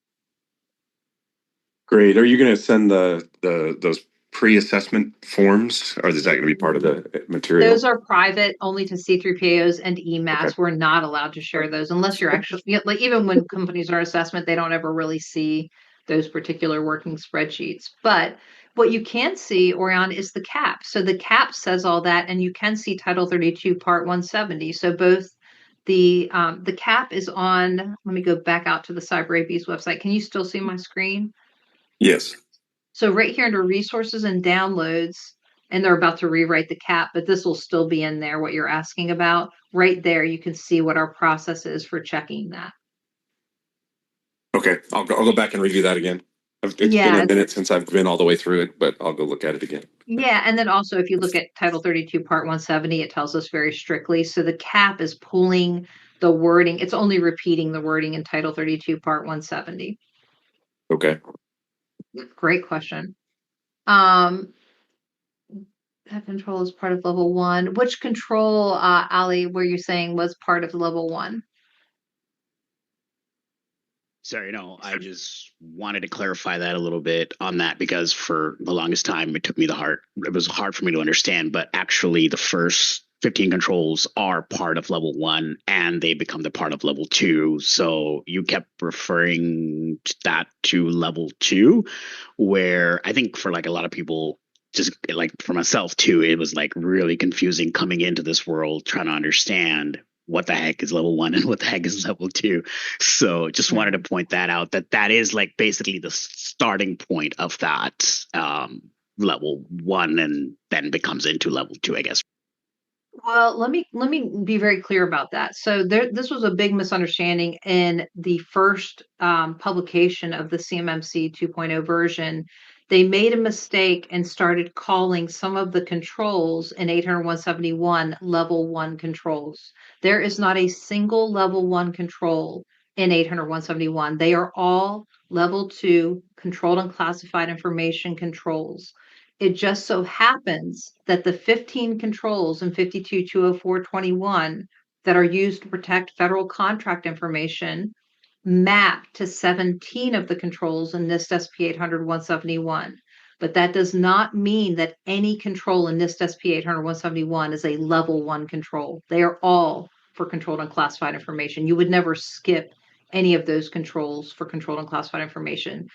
Great. Are you going to send those pre-assessment forms, or is that going to be part of the material? Those are private only to C3PAOs and EMAS. Okay. We're not allowed to share those unless you're actually, like, even when companies are assessment, they don't ever really see those particular working spreadsheets. But what you can see, Orion, is the CAP. So the CAP says all that, and you can see Title 32, Part 170. So both the CAP is on, let me go back out to the CyberAP's website. Can you still see my screen? Yes. So right here under resources and downloads, and they're about to rewrite the CAP, but this will still be in there, what you're asking about. Right there, you can see what our process is for checking that. Okay. I'll go back and review that again. It's been a minute since I've been all the way through it, but I'll go look at it again. Yeah, and then also if you look at Title 32, Part 170, it tells us very strictly. So the CAP is pulling the wording. It's only repeating the wording in Title 32, Part 170. Okay. Great question. That control is part of level 1. Which control, Ali, were you saying was part of level 1? Sorry, no, I just wanted to clarify that a little bit on that, because for the longest time it was hard for me to understand, but actually the first 15 controls are part of level 1 and they become the part of level 2. So you kept referring to that to level 2, where I think for like a lot of people, just like for myself too, it was like really confusing coming into this world trying to understand what the heck is level 1 and what the heck is level 2. So just wanted to point that out, that is like basically the starting point of that level 1 and then becomes into level 2, I guess. Well, let me be very clear about that. So this was a big misunderstanding in the first publication of the CMMC 2.0 version. They made a mistake and started calling some of the controls in 800-171 level 1 controls. There is not a single level 1 control in 800-171. They are all level 2 controlled and classified information controls. It just so happens that the 15 controls in 52-204-21 that are used to protect federal contract information map to 17 of the controls in NIST SP 800-171. But that does not mean that any control in NIST SP 800-171 is a level 1 control. They are all for controlled and classified information. You would never skip any of those controls for controlled and classified information.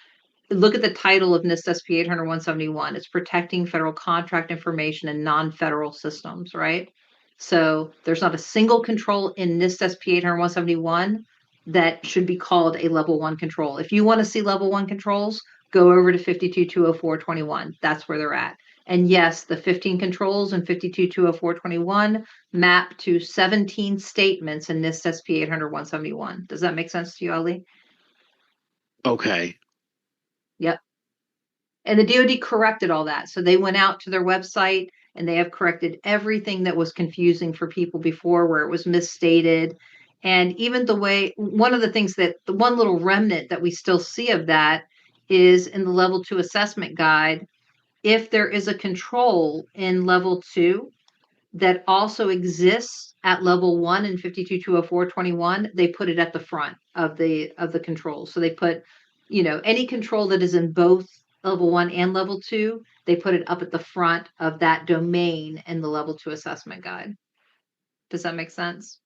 Look at the title of NIST SP 800-171. It's protecting federal contract information in non-federal systems, right? So there's not a single control in NIST SP 800-171 that should be called a level 1 control. If you want to see level 1 controls, go over to 52-204-21. That's where they're at. And yes, the 15 controls in 52-204-21 map to 17 statements in NIST SP 800-171. Does that make sense to you, Ali? Okay. Yep. And the DoD corrected all that. So they went out to their website and they have corrected everything that was confusing for people before, where it was misstated. And even the way, one of the things that the one little remnant that we still see of that is in the level 2 assessment guide, if there is a control in level 2 that also exists at level 1 in 5220421, they put it at the front of the control. So they put, any control that is in both level 1 and level 2, they put it up at the front of that domain in the level 2 assessment guide. Does that make sense?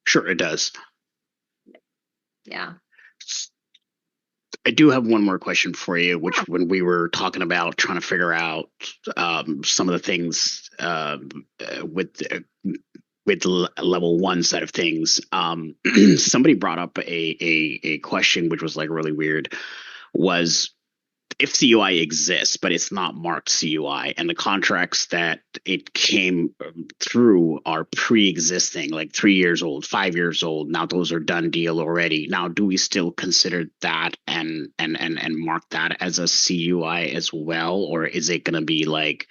Sure, it does. Yeah. I do have one more question for you, which when we were talking about trying to figure out some of the things with level 1 side of things, somebody brought up a question which was like really weird, was if CUI exists, but it's not marked CUI, and the contracts that it came through are pre-existing, like 3 years old, 5 years old. Now those are done deal already. Now, do we still consider that and mark that as a CUI as well, or is it going to be like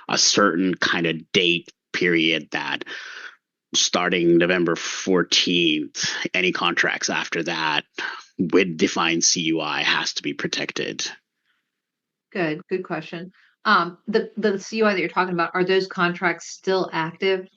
a certain kind of date period that starting November 14th, any contracts after that with defined CUI has to be protected? Good question. The CUI that you're talking about, are those contracts still active?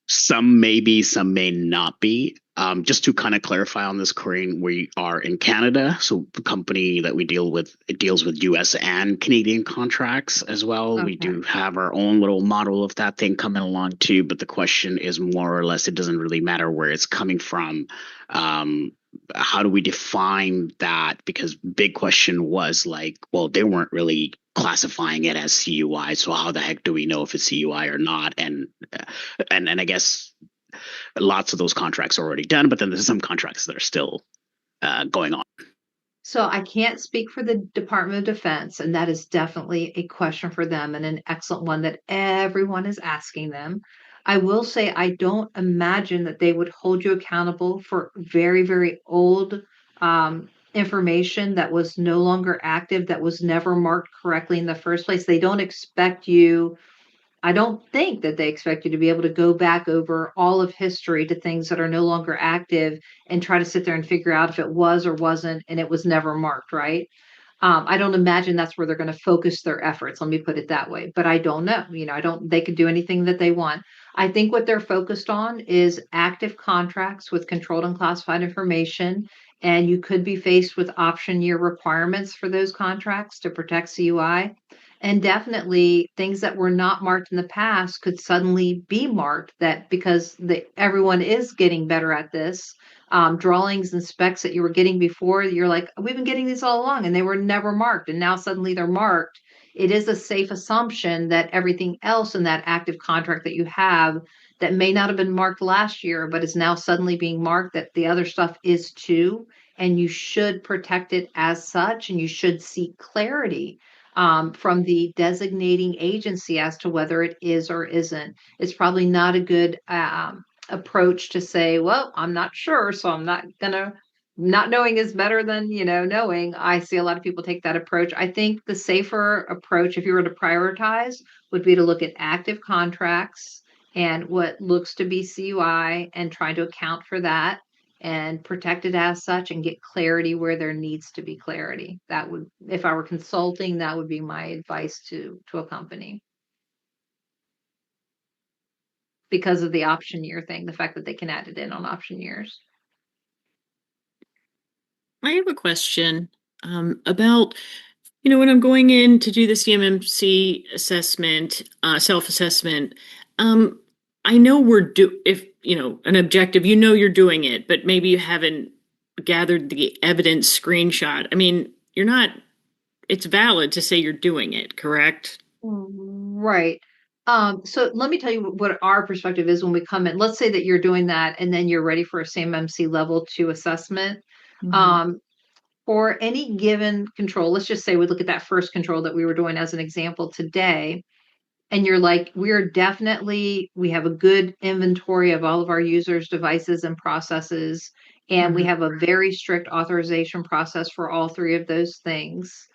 Some may be, some may not be. Just to kind of clarify on this, Koren, we are in Canada, so the company that we deal with, it deals with US and Canadian contracts as well. Okay. We do have our own little model of that thing coming along too, but the question is more or less, it doesn't really matter where it's coming from. How do we define that? Because big question was like, well, they weren't really classifying it as CUI, so how the heck do we know if it's CUI or not? And I guess lots of those contracts are already done, but then there's some contracts that are still going on. So I can't speak for the Department of Defense, and that is definitely a question for them and an excellent one that everyone is asking them. I will say I don't imagine that they would hold you accountable for very, very old information that was no longer active, that was never marked correctly in the first place. They don't expect you. I don't think that they expect you to be able to go back over all of history to things that are no longer active and try to sit there and figure out if it was or wasn't, and it was never marked, right? I don't imagine that's where they're going to focus their efforts. Let me put it that way. But I don't know. They could do anything that they want. I think what they're focused on is active contracts with controlled and classified information. And you could be faced with option year requirements for those contracts to protect CUI. And definitely things that were not marked in the past could suddenly be marked, that because everyone is getting better at this. Drawings and specs that you were getting before, you're like, we've been getting these all along and they were never marked. And now suddenly they're marked. It is a safe assumption that everything else in that active contract that you have that may not have been marked last year, but is now suddenly being marked, that the other stuff is too. And you should protect it as such, and you should seek clarity from the designating agency as to whether it is or isn't. It's probably not a good approach to say, well, I'm not sure, so I'm not gonna. Not knowing is better than knowing. I see a lot of people take that approach. I think the safer approach, if you were to prioritize, would be to look at active contracts and what looks to be CUI and trying to account for that and protect it as such and get clarity where there needs to be clarity. That would, if I were consulting, that would be my advice to a company. Because of the option year thing, the fact that they can add it in on option years. I have a question about, when I'm going in to do the CMMC assessment, self-assessment, I know if, an objective, you're doing it, but maybe you haven't gathered the evidence screenshot. I mean, it's valid to say you're doing it, correct? Right. So let me tell you what our perspective is when we come in. Let's say that you're doing that and then you're ready for a CMMC level 2 assessment. Mm-hmm. For any given control, let's just say we look at that first control that we were doing as an example today, and you're like, we have a good inventory of all of our users' devices and processes, and we have a very strict authorization process for all 3 of those things.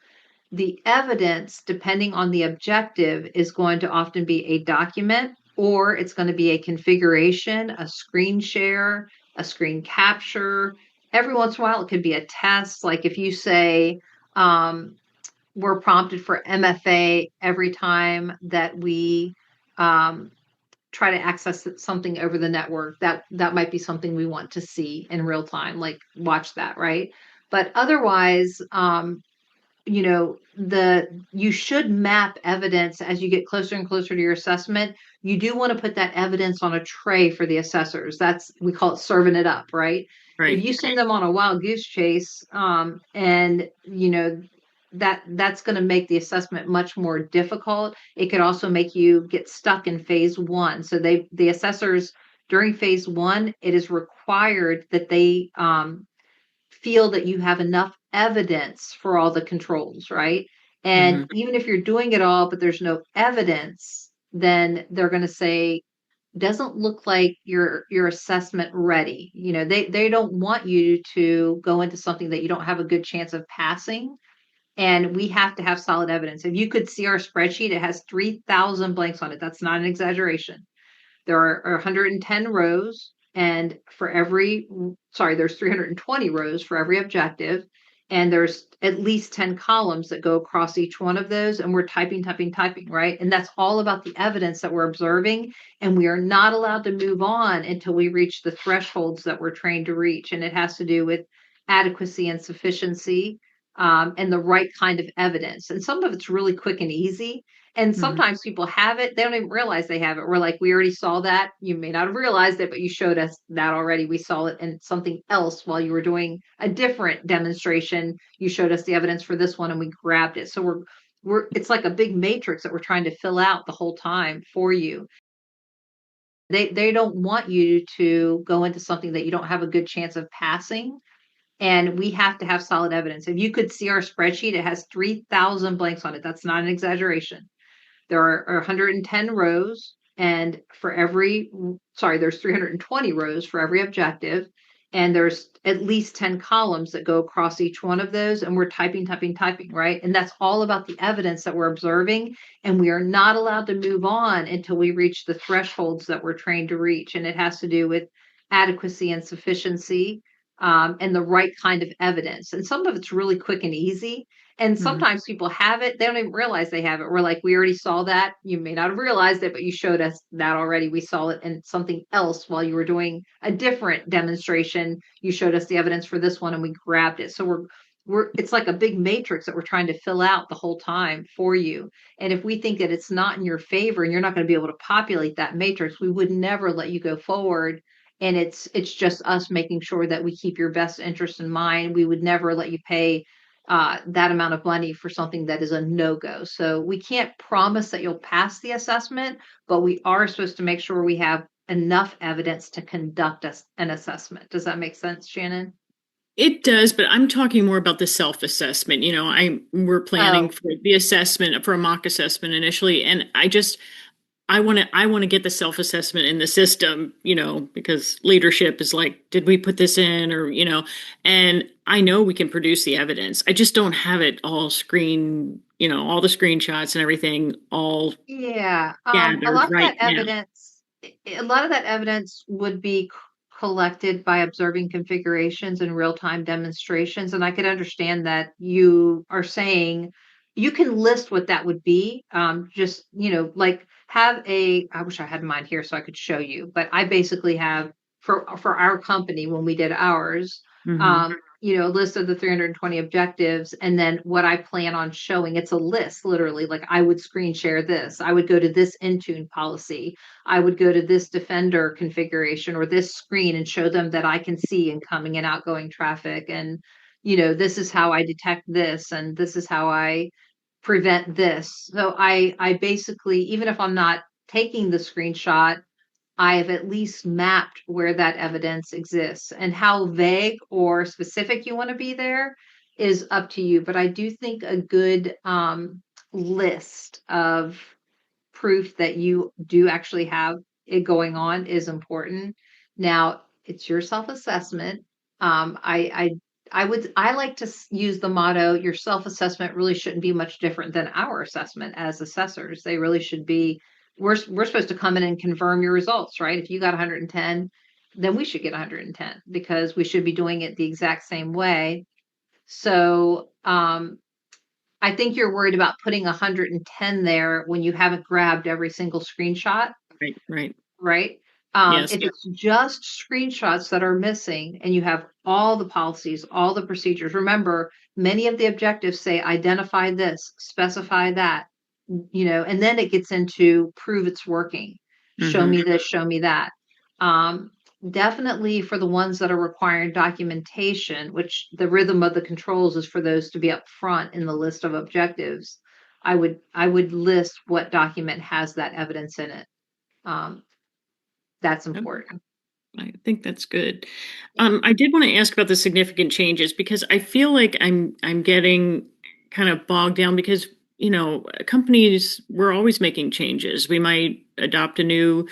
The evidence, depending on the objective, is going to often be a document, or it's going to be a configuration, a screen share, a screen capture, every once in a while, it could be a test. Like if you say, we're prompted for MFA every time that we try to access something over the network, that might be something we want to see in real time, like watch that, right? But otherwise, you should map evidence as you get closer and closer to your assessment. You do want to put that evidence on a tray for the assessors. We call it serving it up, right? If Right. you send them on a wild goose chase, and that's going to make the assessment much more difficult. It could also make you get stuck in phase one. So the assessors during phase one, it is required that they feel that you have enough evidence for all the controls, right? And even if you're doing it all, but there's no evidence, then they're going to say, doesn't look like your assessment ready. They don't want you to go into something that you don't have a good chance of passing. And we have to have solid evidence. If you could see our spreadsheet, it has 3,000 blanks on it. That's not an exaggeration. There are 110 rows, and there's 320 rows for every objective, and there's at least 10 columns that go across each one of those, and we're typing, right? And that's all about the evidence that we're observing, and we are not allowed to move on until we reach the thresholds that we're trained to reach, and it has to do with adequacy and sufficiency, and the right kind of evidence. And some of it's really quick and easy. And sometimes people have it, they don't even realize they have it. We're like, we already saw that. You may not have realized it, but you showed us that already. We saw it in something else while you were doing a different demonstration. You showed us the evidence for this one and we grabbed it. So it's like a big matrix that we're trying to fill out the whole time for you. They don't want you to go into something that you don't have a good chance of passing. And we have to have solid evidence. If you could see our spreadsheet, it has 3,000 blanks on it. That's not an exaggeration. There are 110 rows, and there's 320 rows for every objective, and there's at least 10 columns that go across each one of those, and we're typing, right? And that's all about the evidence that we're observing, and we are not allowed to move on until we reach the thresholds that we're trained to reach, and it has to do with adequacy and sufficiency, and the right kind of evidence. And some of it's really quick and easy. And sometimes people have it, they don't even realize they have it. We're like, we already saw that. You may not have realized it, but you showed us that already. We saw it in something else while you were doing a different demonstration. You showed us the evidence for this one and we grabbed it. So it's like a big matrix that we're trying to fill out the whole time for you. And if we think that it's not in your favor and you're not going to be able to populate that matrix, we would never let you go forward. And it's just us making sure that we keep your best interest in mind. We would never let you pay that amount of money for something that is a no-go. So we can't promise that you'll pass the assessment, but we are supposed to make sure we have enough evidence to conduct an assessment. Does that make sense, Shannon? It does, but I'm talking more about the self-assessment. We're planning for the assessment for a mock assessment initially, and I want to get the self-assessment in the system, because leadership is like, did we put this in and I know we can produce the evidence. I just don't have it all all the screenshots and everything all Yeah. gathered A lot of right that evidence, would be collected by observing configurations and real-time demonstrations. And I could understand that you are saying you can list what that would be. Just, like I wish I had mine here so I could show you, but I basically have for our company when we did ours, now. a list of the 320 objectives, and then what I plan on showing. It's a list, literally. Like I would screen share this. I would go to this Intune policy. I would go to this Defender configuration or this screen and show them that I can see incoming and outgoing traffic. And, this is how I detect this, and this is how I prevent this. So I basically, even if I'm not taking the screenshot, I have at least mapped where that evidence exists. And how vague or specific you want to be there is up to you. But I do think a good list of proof that you do actually have it going on is important. Now, it's your self-assessment. I like to use the motto, your self-assessment really shouldn't be much different than our assessment as assessors. They really should be, we're supposed to come in and confirm your results, right? If you got 110, then we should get 110 because we should be doing it the exact same way. So I think you're worried about putting 110 there when you haven't grabbed every single screenshot, Right. right? Yes. If it's just screenshots that are missing and you have all the policies, all the procedures, remember, many of the objectives say identify this, specify that, and then it gets into prove it's working. Show me this, show me that. Definitely for the ones that are requiring documentation, which the rhythm of the controls is for those to be up front in the list of objectives. I would list what document has that evidence in it. That's important. I think that's good. I did want to ask about the significant changes because I feel like I'm getting kind of bogged down because companies, we're always making changes. We might adopt a new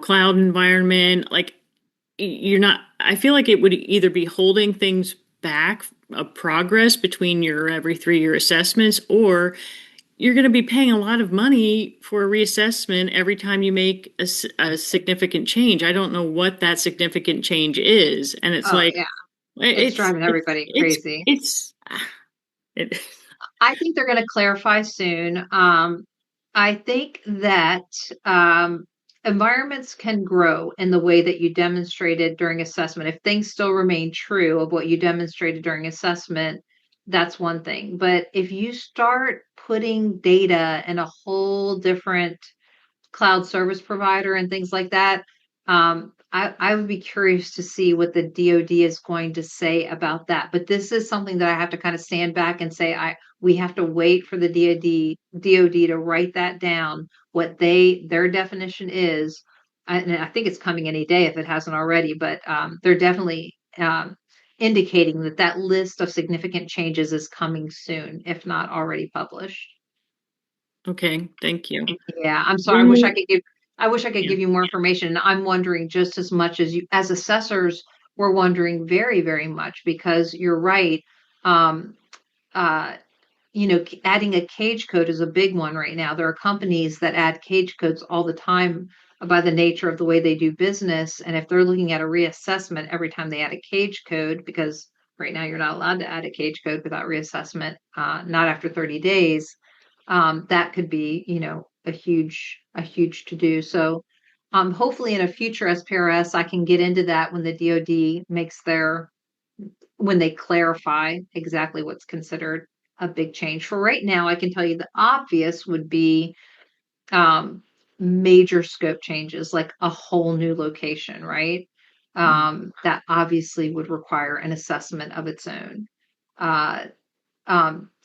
cloud environment. Like I feel like it would either be holding things back of progress between your every 3-year assessments, or you're going to be paying a lot of money for a reassessment every time you make a significant change. I don't know what that significant change is. And it's Yeah, it's driving everybody crazy. I think they're going to clarify soon. I think that environments can grow in the way that you demonstrated during assessment. If things still remain true of what you demonstrated during assessment, that's one thing. But if you start putting data in a whole different cloud service provider and things like that, I would be curious to see what the DoD is going to say about that. But this is something that I have to kind of stand back and say, we have to wait for the DoD to write that down, what their definition is. And I think it's coming any day if it hasn't already, but they're definitely indicating that list of significant changes is coming soon, if not already published. Okay, thank you. Yeah, I'm sorry. I wish I could give you more information. I'm wondering just as much as you, as assessors, we're wondering very, very much because you're right. Um, adding a cage code is a big one right now. There are companies that add cage codes all the time by the nature of the way they do business. And if they're looking at a reassessment every time they add a cage code, because right now you're not allowed to add a cage code without reassessment, not after 30 days, that could be, a huge to do. So hopefully in a future SPRS, I can get into that when the DoD when they clarify exactly what's considered a big change. For right now, I can tell you the obvious would be major scope changes, like a whole new location, right? That obviously would require an assessment of its own.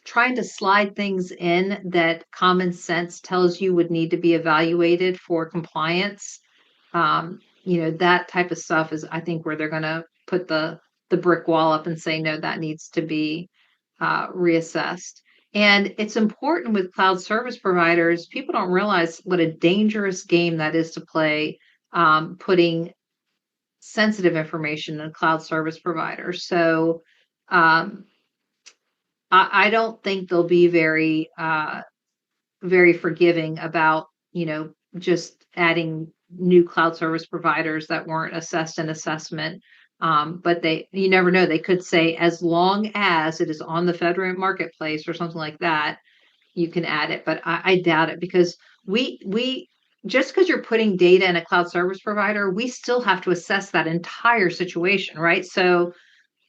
Trying to slide things in that common sense tells you would need to be evaluated for compliance. That type of stuff is, I think, where they're going to put the brick wall up and say, no, that needs to be reassessed. And it's important with cloud service providers. People don't realize what a dangerous game that is to play, putting sensitive information in a cloud service provider. So I don't think they'll be very, very forgiving about, just adding new cloud service providers that weren't assessed in assessment. But you never know. They could say, as long as it is on the federal marketplace or something like that, you can add it. But I doubt it because we just because you're putting data in a cloud service provider, we still have to assess that entire situation, right? So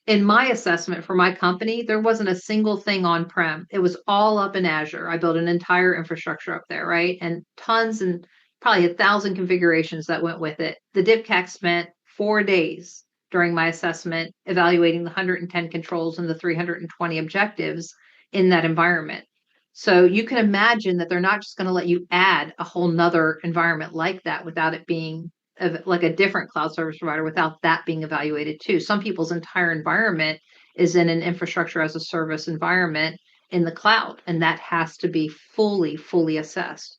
in my assessment for my company, there wasn't a single thing on-prem. It was all up in Azure. I built an entire infrastructure up there, right? And tons and probably 1,000 configurations that went with it. The DivCAC spent 4 days during my assessment evaluating the 110 controls and the 320 objectives in that environment. So you can imagine that they're not just going to let you add a whole nother environment like that without it being like a different cloud service provider without that being evaluated too. Some people's entire environment is in an infrastructure as a service environment in the cloud, and that has to be fully assessed.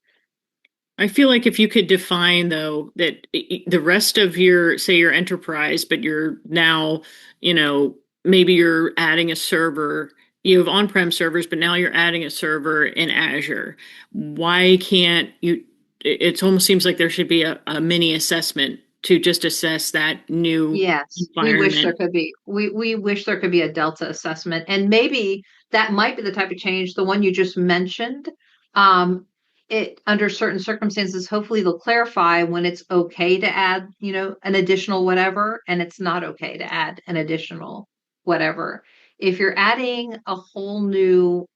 I feel like if you could define though that the rest of your, say your enterprise, but you're now, maybe you're adding a server, you have on-prem servers, but now you're adding a server in Azure. Why can't you, it almost seems like there should be a mini assessment to just assess that new Yes, we wish there environment. could be. We wish there could be a delta assessment, and maybe that might be the type of change, the one you just mentioned. Um, it under certain circumstances, hopefully they'll clarify when it's okay to add, an additional whatever, and it's not okay to add an additional whatever. If you're adding a whole new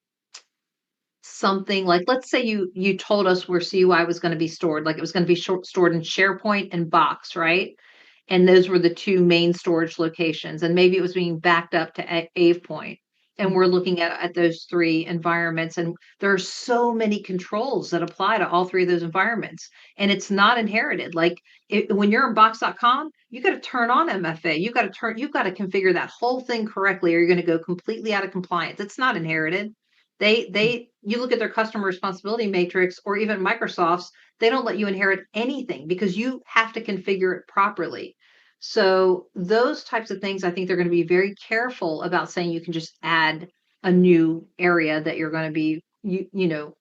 something, like let's say you told us where CUI was going to be stored, like it was going to be stored in SharePoint and Box, right? And those were the two main storage locations. And maybe it was being backed up to AvePoint. And we're looking at those three environments. And there are so many controls that apply to all three of those environments. And it's not inherited. Like when you're in box.com, you got to turn on MFA. You've got to configure that whole thing correctly, or you're going to go completely out of compliance. It's not inherited. You look at their customer responsibility matrix, or even Microsoft's, they don't let you inherit anything because you have to configure it properly. So those types of things, I think they're going to be very careful about saying you can just add a new area that you're going to be,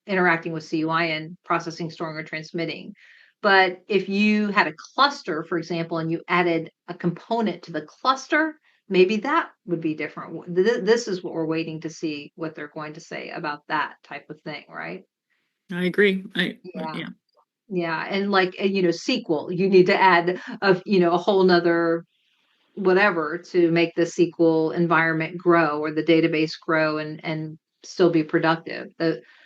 interacting with CUI and processing, storing, or transmitting. But if you had a cluster, for example, and you added a component to the cluster, maybe that would be different. This is what we're waiting to see what they're going to say about that type of thing, right? I agree. Yeah. Yeah, and like, SQL, you need to add a whole nother whatever to make the SQL environment grow, or the database grow, and still be productive.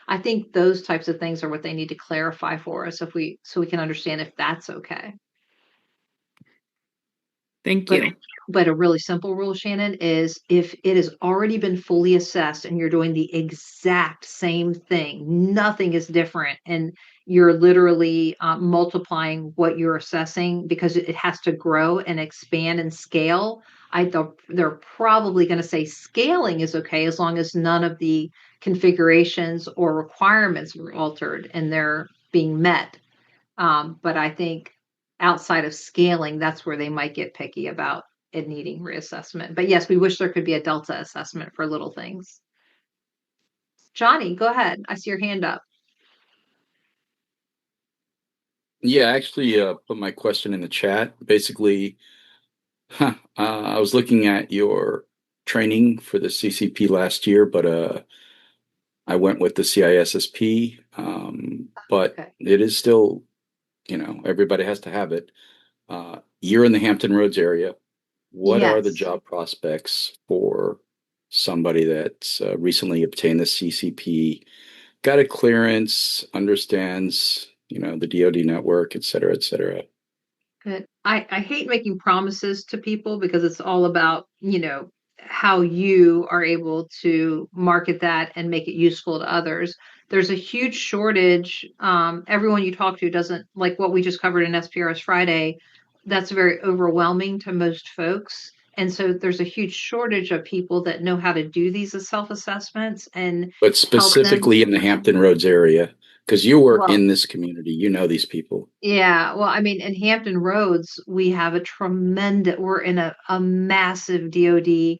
I think those types of things are what they need to clarify for us, so we can understand if that's okay. Thank But you. but a really simple rule, Shannon, is if it has already been fully assessed and you're doing the exact same thing, nothing is different, and you're literally multiplying what you're assessing because it has to grow and expand and scale. They're probably going to say scaling is okay as long as none of the configurations or requirements were altered and they're being met. But I think outside of scaling, that's where they might get picky about it needing reassessment. But yes, we wish there could be a delta assessment for little things. Johnny, go ahead. I see your hand up. Yeah, I actually put my question in the chat. Basically, I was looking at your training for the CCP last year, but I went with the CISSP. But Okay. it is still, everybody has to have it. You're in the Hampton Roads area. What are the Yes. job prospects for somebody that's recently obtained the CCP, got a clearance, understands, the DoD network, et cetera, et cetera? Good. I hate making promises to people because it's all about, how you are able to market that and make it useful to others. There's a huge shortage. Everyone you talk to doesn't like what we just covered in SPRS Friday. That's very overwhelming to most folks. And so there's a huge shortage of people that know how to do these self-assessments and But help them. specifically in the Hampton Roads area, because you work Well, in this community, you know these people. yeah, well, I mean, in Hampton Roads, we have we're in a massive DoD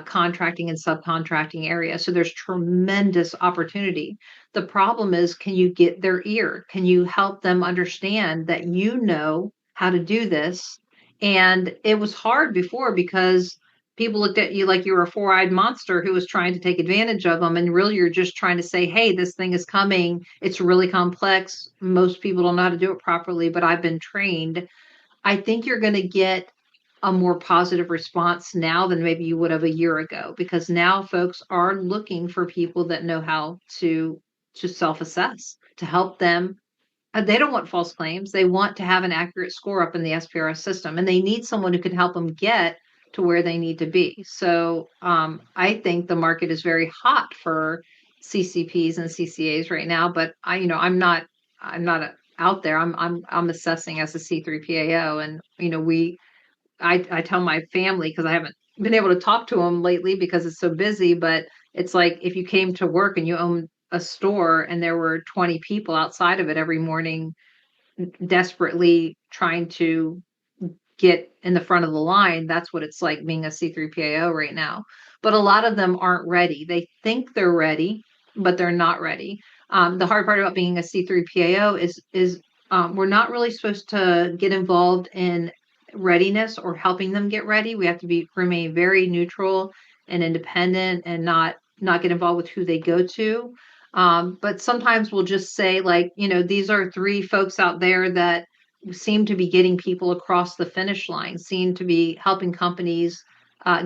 contracting and subcontracting area. So there's tremendous opportunity. The problem is, can you get their ear? Can you help them understand that you know how to do this? And it was hard before because people looked at you like you were a four-eyed monster who was trying to take advantage of them. And really, you're just trying to say, hey, this thing is coming. It's really complex. Most people don't know how to do it properly, but I've been trained. I think you're going to get a more positive response now than maybe you would have a year ago, because now folks are looking for people that know how to self-assess, to help them. They don't want false claims. They want to have an accurate score up in the SPRS system, and they need someone who can help them get to where they need to be. So I think the market is very hot for CCPs and CCAs right now. But I'm not out there. I'm assessing as a C3PAO, and I tell my family, because I haven't been able to talk to them lately because it's so busy, but it's like if you came to work and you own a store and there were 20 people outside of it every morning desperately trying to get in the front of the line, that's what it's like being a C3PAO right now. But a lot of them aren't ready. They think they're ready, but they're not ready. The hard part about being a C3PAO is We're not really supposed to get involved in readiness or helping them get ready. We have to remain very neutral and independent and not get involved with who they go to. But sometimes we'll just say, like, these are 3 folks out there that seem to be getting people across the finish line, seem to be helping companies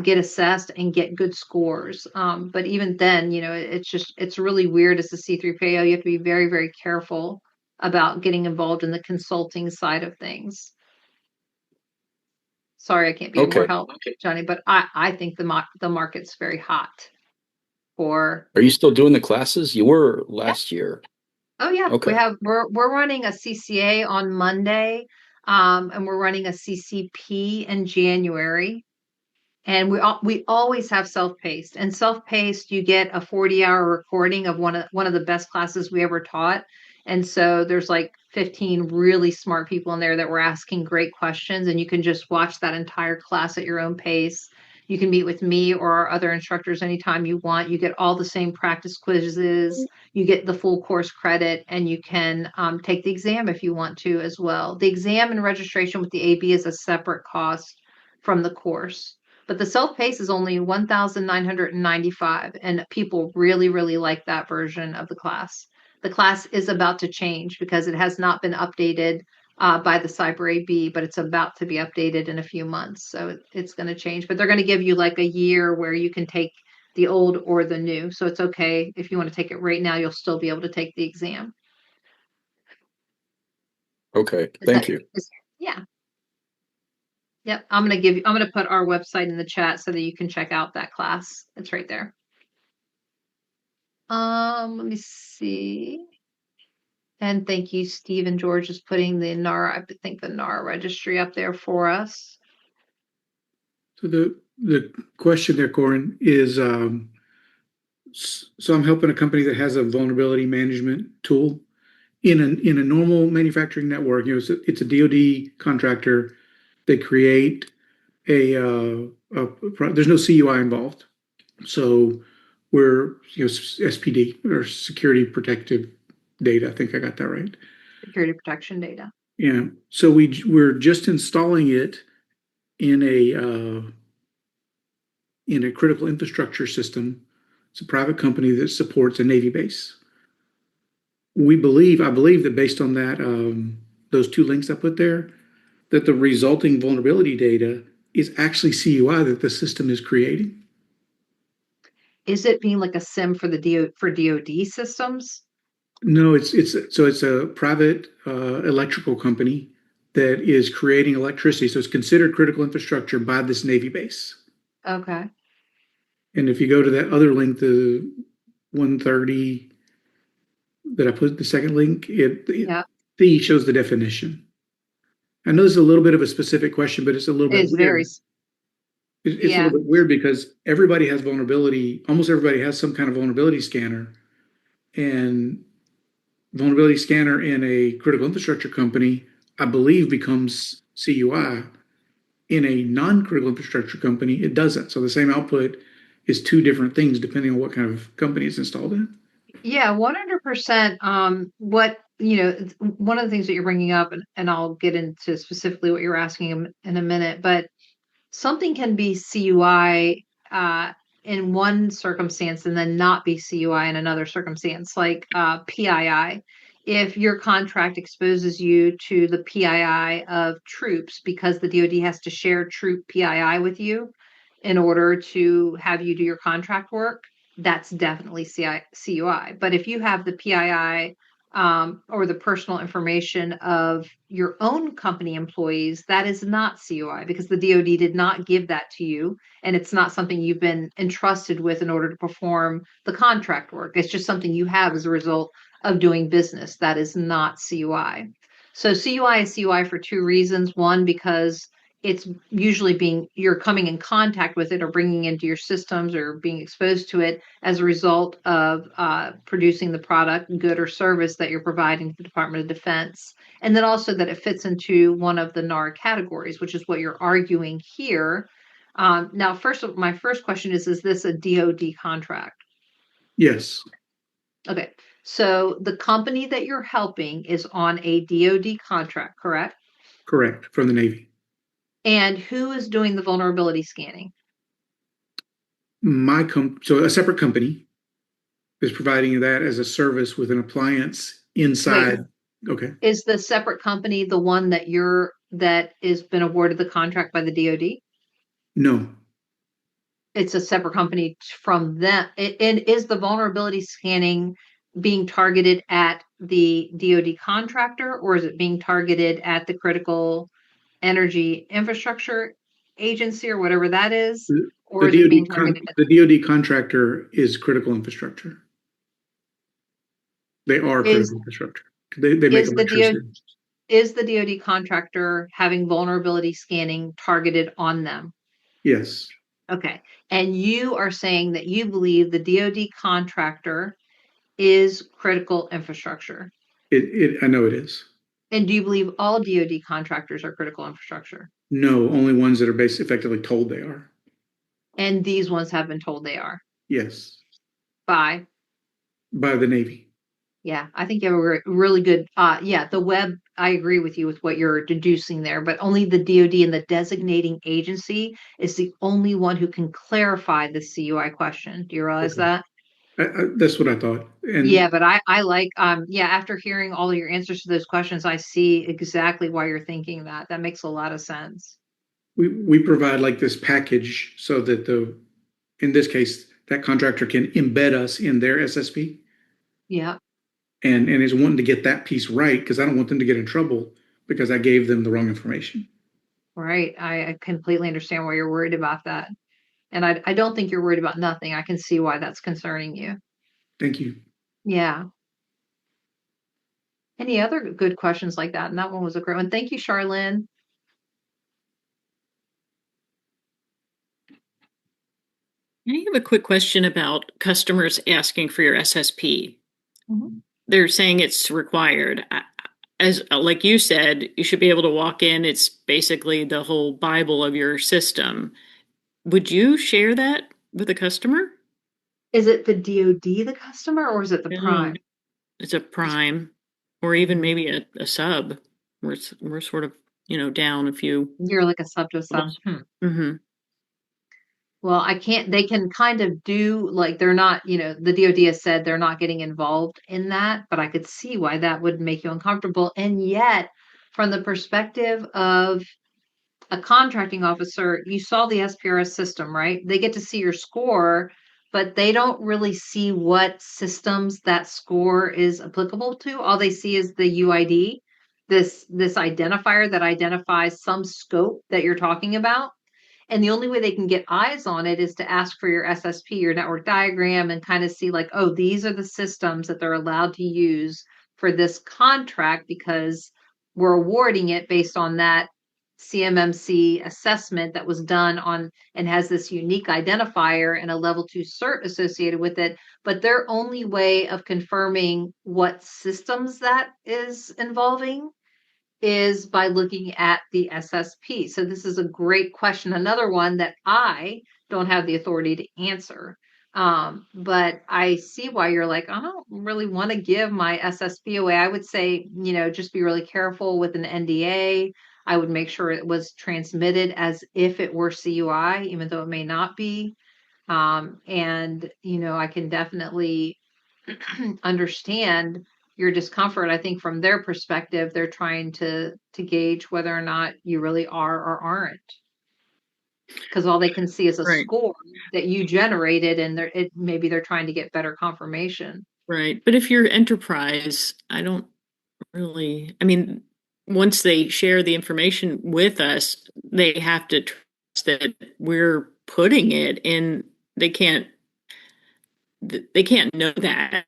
get assessed and get good scores. But even then, it's really weird as a C3PAO. You have to be very, very careful about getting involved in the consulting side of things. Sorry, I can't be more Okay. help, Johnny, but I think the market's very hot for. Are you still doing the classes? You were last year. Oh yeah, Okay. we're running a CCA on Monday, and we're running a CCP in January. And we always have self-paced. And self-paced, you get a 40-hour recording of one of the best classes we ever taught. And so there's like 15 really smart people in there that were asking great questions, and you can just watch that entire class at your own pace. You can meet with me or our other instructors anytime you want. You get all the same practice quizzes. You get the full course credit, and you can take the exam if you want to as well. The exam and registration with the AB is a separate cost from the course. But the self-pace is only 1,995, and people really, really like that version of the class. The class is about to change because it has not been updated by the Cyber AB, but it's about to be updated in a few months. So it's going to change. But they're going to give you like a year where you can take the old or the new. So it's okay. If you want to take it right now, you'll still be able to take the exam. Okay. Thank you. Yeah. Yep, I'm gonna put our website in the chat so that you can check out that class. It's right there. Let me see. And thank you, Steve and George, is putting the NARA, I think the NARA registry up there for us. So the question there, Koren, is so I'm helping a company that has a vulnerability management tool in a normal manufacturing network. It's a DoD contractor. They create there's no CUI involved, so we're SPD or security protective data. I think I got that right. Security protection data. Yeah. So we're just installing it in a critical infrastructure system. It's a private company that supports a Navy base. I believe that based on that, those 2 links I put there, that the resulting vulnerability data is actually CUI that the system is creating. Is it being like a SIM for DoD systems? No, it's a private electrical company that is creating electricity. So it's considered critical infrastructure by this Navy base. Okay. And if you go to that other link, the 130 that I put, the second link, it shows the definition. I know this is a little bit of a specific question, but it's a little bit weird. It's a little bit weird because everybody has vulnerability. Almost everybody has some kind of vulnerability scanner, and vulnerability scanner in a critical infrastructure company, I believe, becomes CUI. In a non-critical infrastructure company, it doesn't. So the same output is 2 different things depending on what kind of company it's installed in. Yeah, 100%. One of the things that you're bringing up, and I'll get into specifically what you're asking in a minute, but something can be CUI in one circumstance and then not be CUI in another circumstance, like PII. If your contract exposes you to the PII of troops because the DoD has to share troop PII with you in order to have you do your contract work, that's definitely CUI. But if you have the PII or the personal information of your own company employees, that is not CUI because the DoD did not give that to you, and it's not something you've been entrusted with in order to perform the contract work. It's just something you have as a result of doing business. That is not CUI. So CUI is CUI for 2 reasons. One, because it's usually you're coming in contact with it or bringing into your systems or being exposed to it as a result of producing the product, good or service that you're providing to the Department of Defense. And then also that it fits into one of the NAR categories, which is what you're arguing here. Now, my first question is this a DoD contract? Yes. Okay. So the company that you're helping is on a DoD contract, correct? Correct, from the Navy. And who is doing the vulnerability scanning? So a separate company is providing that as a service with an appliance inside. Wait, okay. is the separate company the one that has been awarded the contract by the DoD? No. It's a separate company from them. And is the vulnerability scanning being targeted at the DoD contractor, or is it being targeted at the critical energy infrastructure agency or whatever that is? Or is it being targeted at the DoD contractor is critical infrastructure. They are critical infrastructure. They make electricity. Is the DoD contractor having vulnerability scanning targeted on them? Yes. Okay. And you are saying that you believe the DoD contractor is critical infrastructure. I know it is. And do you believe all DoD contractors are critical infrastructure? No, only ones that are effectively told they are. And these ones have been told they are? Yes. By the Navy. Yeah, I think you have a really good, the web, I agree with you with what you're deducing there, but only the DoD and the designating agency is the only one who can clarify the CUI question. Do you realize that? That's what I thought. And yeah, but I like, after hearing all of your answers to those questions, I see exactly why you're thinking that. That makes a lot of sense. We provide like this package so that in this case, that contractor can embed us in their SSP. Yeah. And is wanting to get that piece right because I don't want them to get in trouble because I gave them the wrong information. Right. I completely understand why you're worried about that. And I don't think you're worried about nothing. I can see why that's concerning you. Thank you. Yeah. Any other good questions like that? And that one was a great one. Thank you, Charlene. I have a quick question about customers asking for your SSP. Mm-hmm. They're saying it's required. As like you said, you should be able to walk in. It's basically the whole Bible of your system. Would you share that with a customer? Is it the DoD, the customer, or is it the prime? It's a prime, or even maybe a sub. We're sort of, down a few. You're like a sub to a sub. Mm-hmm. Well, they can kind of do like they're not, the DoD has said they're not getting involved in that, but I could see why that would make you uncomfortable. And yet, from the perspective of a contracting officer, you saw the SPRS system, right? They get to see your score, but they don't really see what systems that score is applicable to. All they see is the UID, this identifier that identifies some scope that you're talking about. And the only way they can get eyes on it is to ask for your SSP, your network diagram, and kind of see like, oh, these are the systems that they're allowed to use for this contract because we're awarding it based on that CMMC assessment that was done on and has this unique identifier and a level 2 cert associated with it. But their only way of confirming what systems that is involving is by looking at the SSP. So this is a great question. Another one that I don't have the authority to answer. But I see why you're like, I don't really want to give my SSP away. I would say, just be really careful with an NDA. I would make sure it was transmitted as if it were CUI, even though it may not be. And, I can definitely understand your discomfort. I think from their perspective, they're trying to gauge whether or not you really are or aren't. Because all they can see is a score that you generated, and maybe they're trying to get better confirmation. Right. But if you're enterprise, I don't really, once they share the information with us, they have to trust that we're putting it in. They can't know that.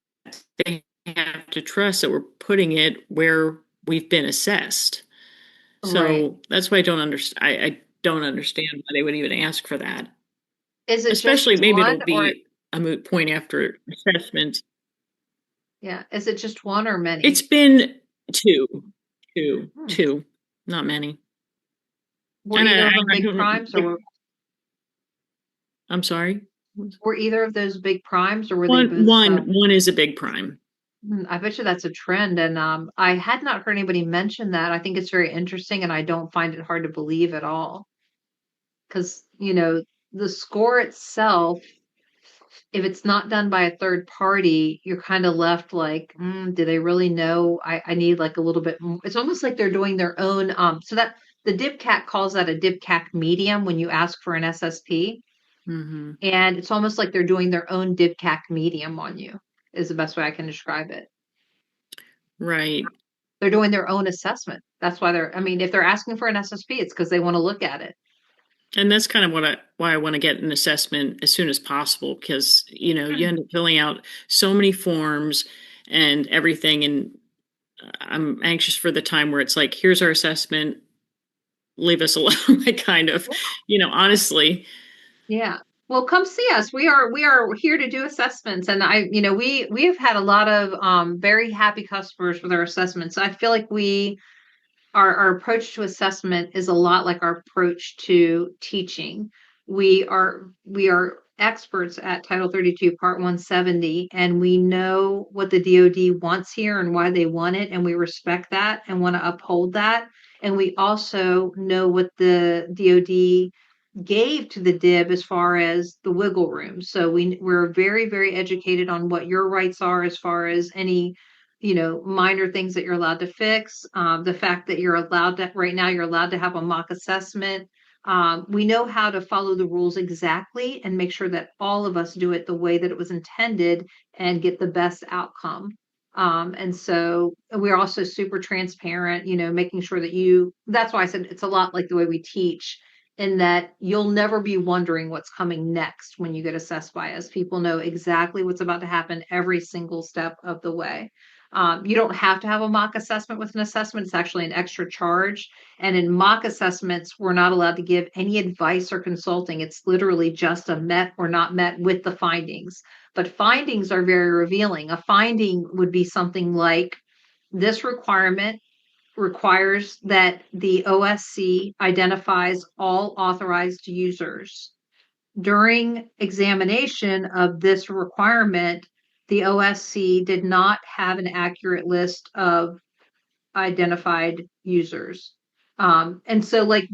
They have to trust that we're putting it where we've been assessed. So that's why I don't understand. I don't understand why they would even ask for that. Is it especially just maybe one, it'll be a moot point after assessment. Yeah. Is it just one or many? It's been two, not many. Were either of them big primes or? I'm sorry? Were either of those big primes, or were they both? One is a big prime. I bet you that's a trend, and I had not heard anybody mention that. I think it's very interesting, and I don't find it hard to believe at all. Because, the score itself, if it's not done by a third party, you're kind of left like, do they really know? I need like a little bit more. It's almost like they're doing their own. So that the DIBCAC calls that a DIBCAC medium when you ask for an SSP. Mm-hmm. And it's almost like they're doing their own DIBCAC medium on you, is the best way I can describe it. Right. They're doing their own assessment. That's why if they're asking for an SSP, it's because they want to look at it. And that's kind of why I want to get an assessment as soon as possible, because, you end up filling out so many forms and everything. And I'm anxious for the time where it's like, here's our assessment, leave us alone, like kind of, honestly. Yeah. Well, come see us. We are here to do assessments, and we have had a lot of very happy customers with our assessments. I feel like our approach to assessment is a lot like our approach to teaching. We are experts at Title 32, Part 170, and we know what the DoD wants here and why they want it, and we respect that and want to uphold that. And we also know what the DoD gave to the DIB as far as the wiggle room. So we're very, very educated on what your rights are as far as any, minor things that you're allowed to fix. The fact that you're allowed to have a mock assessment. We know how to follow the rules exactly and make sure that all of us do it the way that it was intended and get the best outcome. And so we're also super transparent, making sure that that's why I said it's a lot like the way we teach, in that you'll never be wondering what's coming next when you get assessed by us. People know exactly what's about to happen every single step of the way. You don't have to have a mock assessment with an assessment. It's actually an extra charge. And in mock assessments, we're not allowed to give any advice or consulting. It's literally just a met or not met with the findings. But findings are very revealing. A finding would be something like, this requirement requires that the OSC identifies all authorized users. During examination of this requirement, the OSC did not have an accurate list of identified users. And so we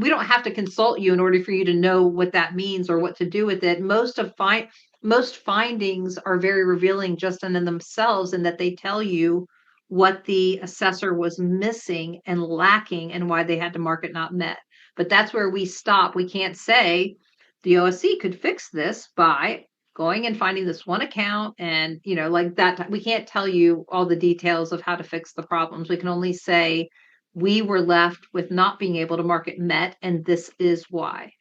don't have to consult you in order for you to know what that means or what to do with it. Most findings are very revealing just in themselves, in that they tell you what the assessor was missing and lacking and why they had to mark it not met. But that's where we stop. We can't say the OSC could fix this by going and finding this one account and, like that. We can't tell you all the details of how to fix the problems. We can only say we were left with not being able to mark it met, and this is why.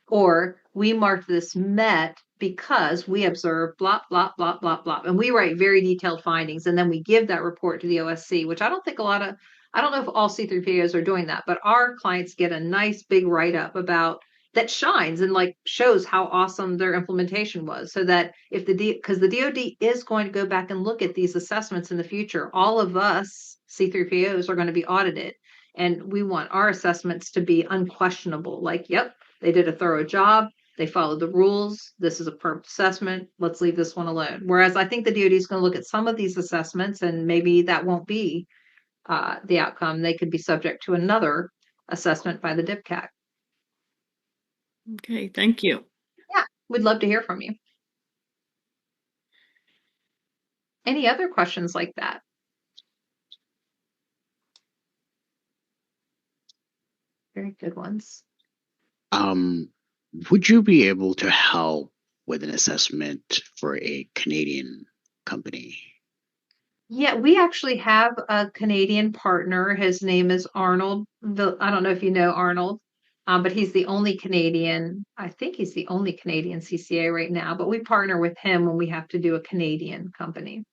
Or we marked this met because we observed blah, blah, blah, blah, blah. And we write very detailed findings, and then we give that report to the OSC, which I don't know if all C3PAs are doing that, but our clients get a nice big write-up about that shines and shows how awesome their implementation was, so that because the DoD is going to go back and look at these assessments in the future, all of us C3PAs are going to be audited, and we want our assessments to be unquestionable. Yep, they did a thorough job. They followed the rules. This is a perfect assessment. Let's leave this one alone. Whereas I think the DoD is going to look at some of these assessments, and maybe that won't be the outcome. They could be subject to another assessment by the DIBCAC. Okay, thank you. Yeah, we'd love to hear from you. Any other questions like that? Very good ones. Would you be able to help with an assessment for a Canadian company? Yeah, we actually have a Canadian partner. His name is Arnold. I don't know if you know Arnold, but he's the only Canadian. I think he's the only Canadian CCA right now, but we partner with him when we have to do a Canadian company.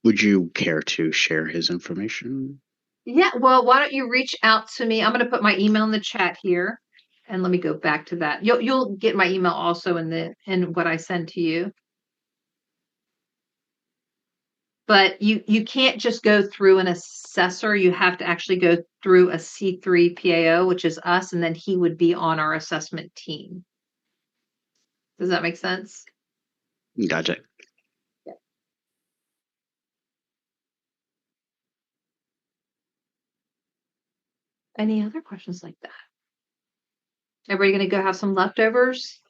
Would you care to share his information? Yeah, well, why don't you reach out to me? I'm going to put my email in the chat here, and let me go back to that. You'll get my email also in what I send to you. But you can't just go through an assessor. You have to actually go through a C3 PAO, which is us, and then he would be on our assessment team. Does that make sense? Gotcha. Any other questions like that? Everybody going to go have some leftovers?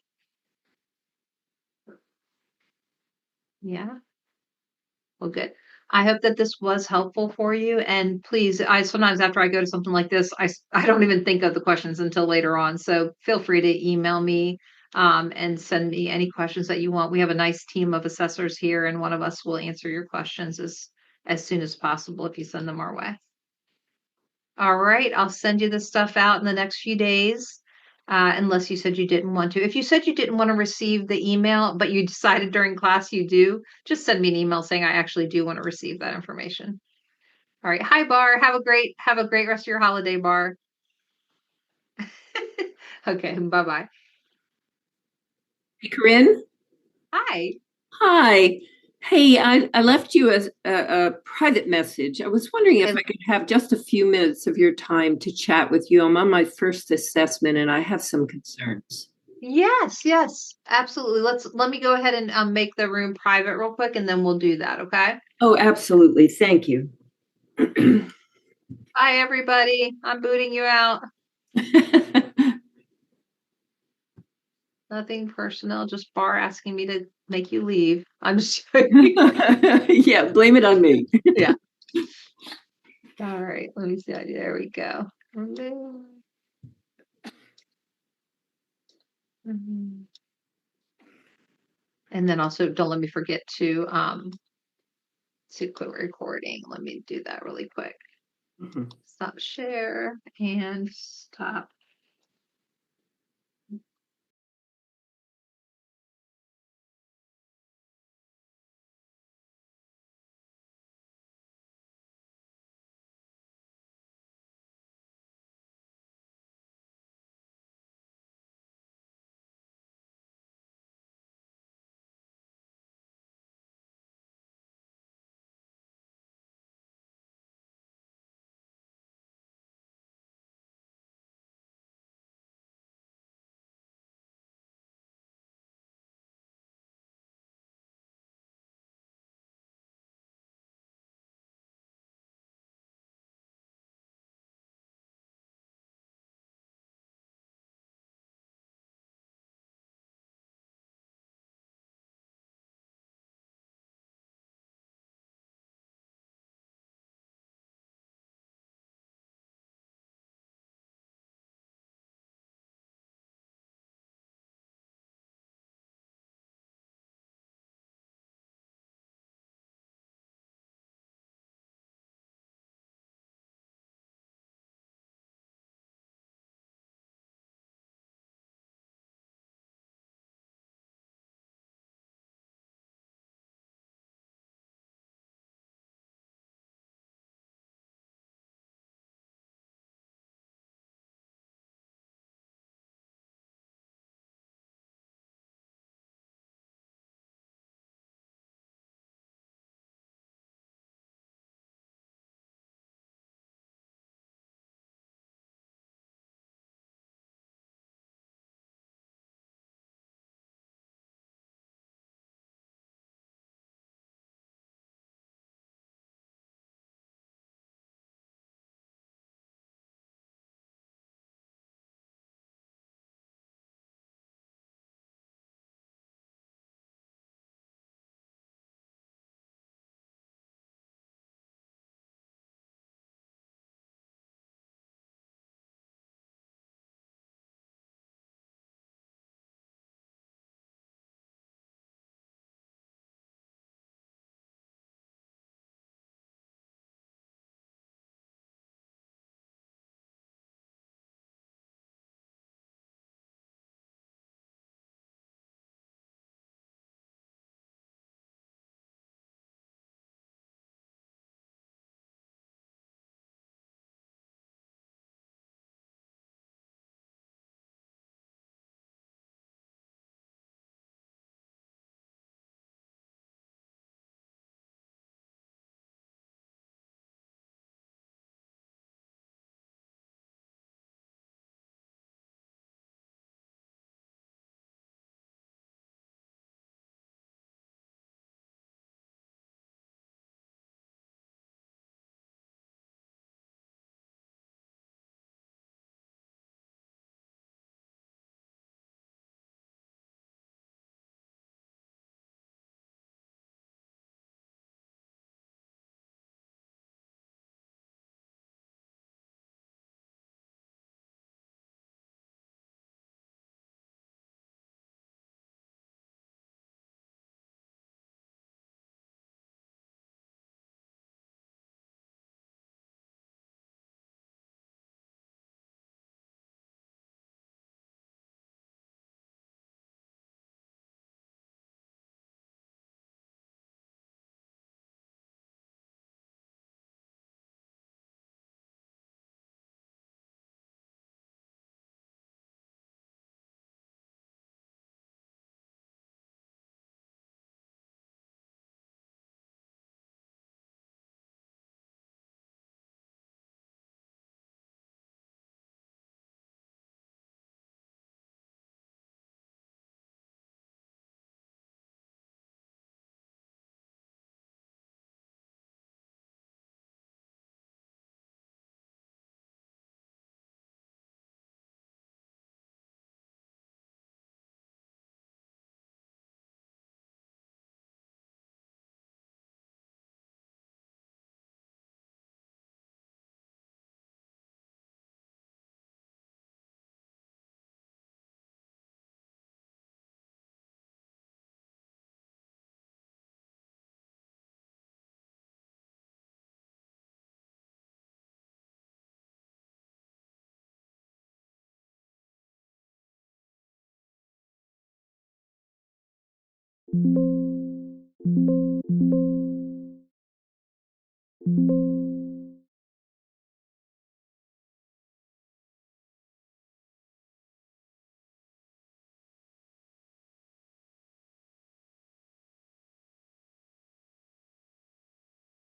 Yeah. Well, good. I hope that this was helpful for you. And please, I sometimes after I go to something like this, I don't even think of the questions until later on. So feel free to email me and send me any questions that you want. We have a nice team of assessors here, and one of us will answer your questions as soon as possible if you send them our way. All right, I'll send you the stuff out in the next few days, unless you said you didn't want to. If you said you didn't want to receive the email, but you decided during class you do, just send me an email saying I actually do want to receive that information. All right, hi Bar. Have a great rest of your holiday, Bar. Okay, bye-bye. Hey, Koren? Hi. Hi. Hey, I left you a private message. I was wondering if I could have just a few minutes of your time to chat with you. I'm on my first assessment and I have some concerns. Yes, absolutely. Let me go ahead and make the room private real quick, and then we'll do that, okay? Oh, absolutely. Thank you. Hi, everybody. I'm booting you out. Nothing personal, just Bar asking me to make you leave. I'm just joking. Yeah, blame it on me. Yeah. All right, let me see. There we go. And then also don't let me forget to quit recording. Let me do that really quick. Stop share and stop.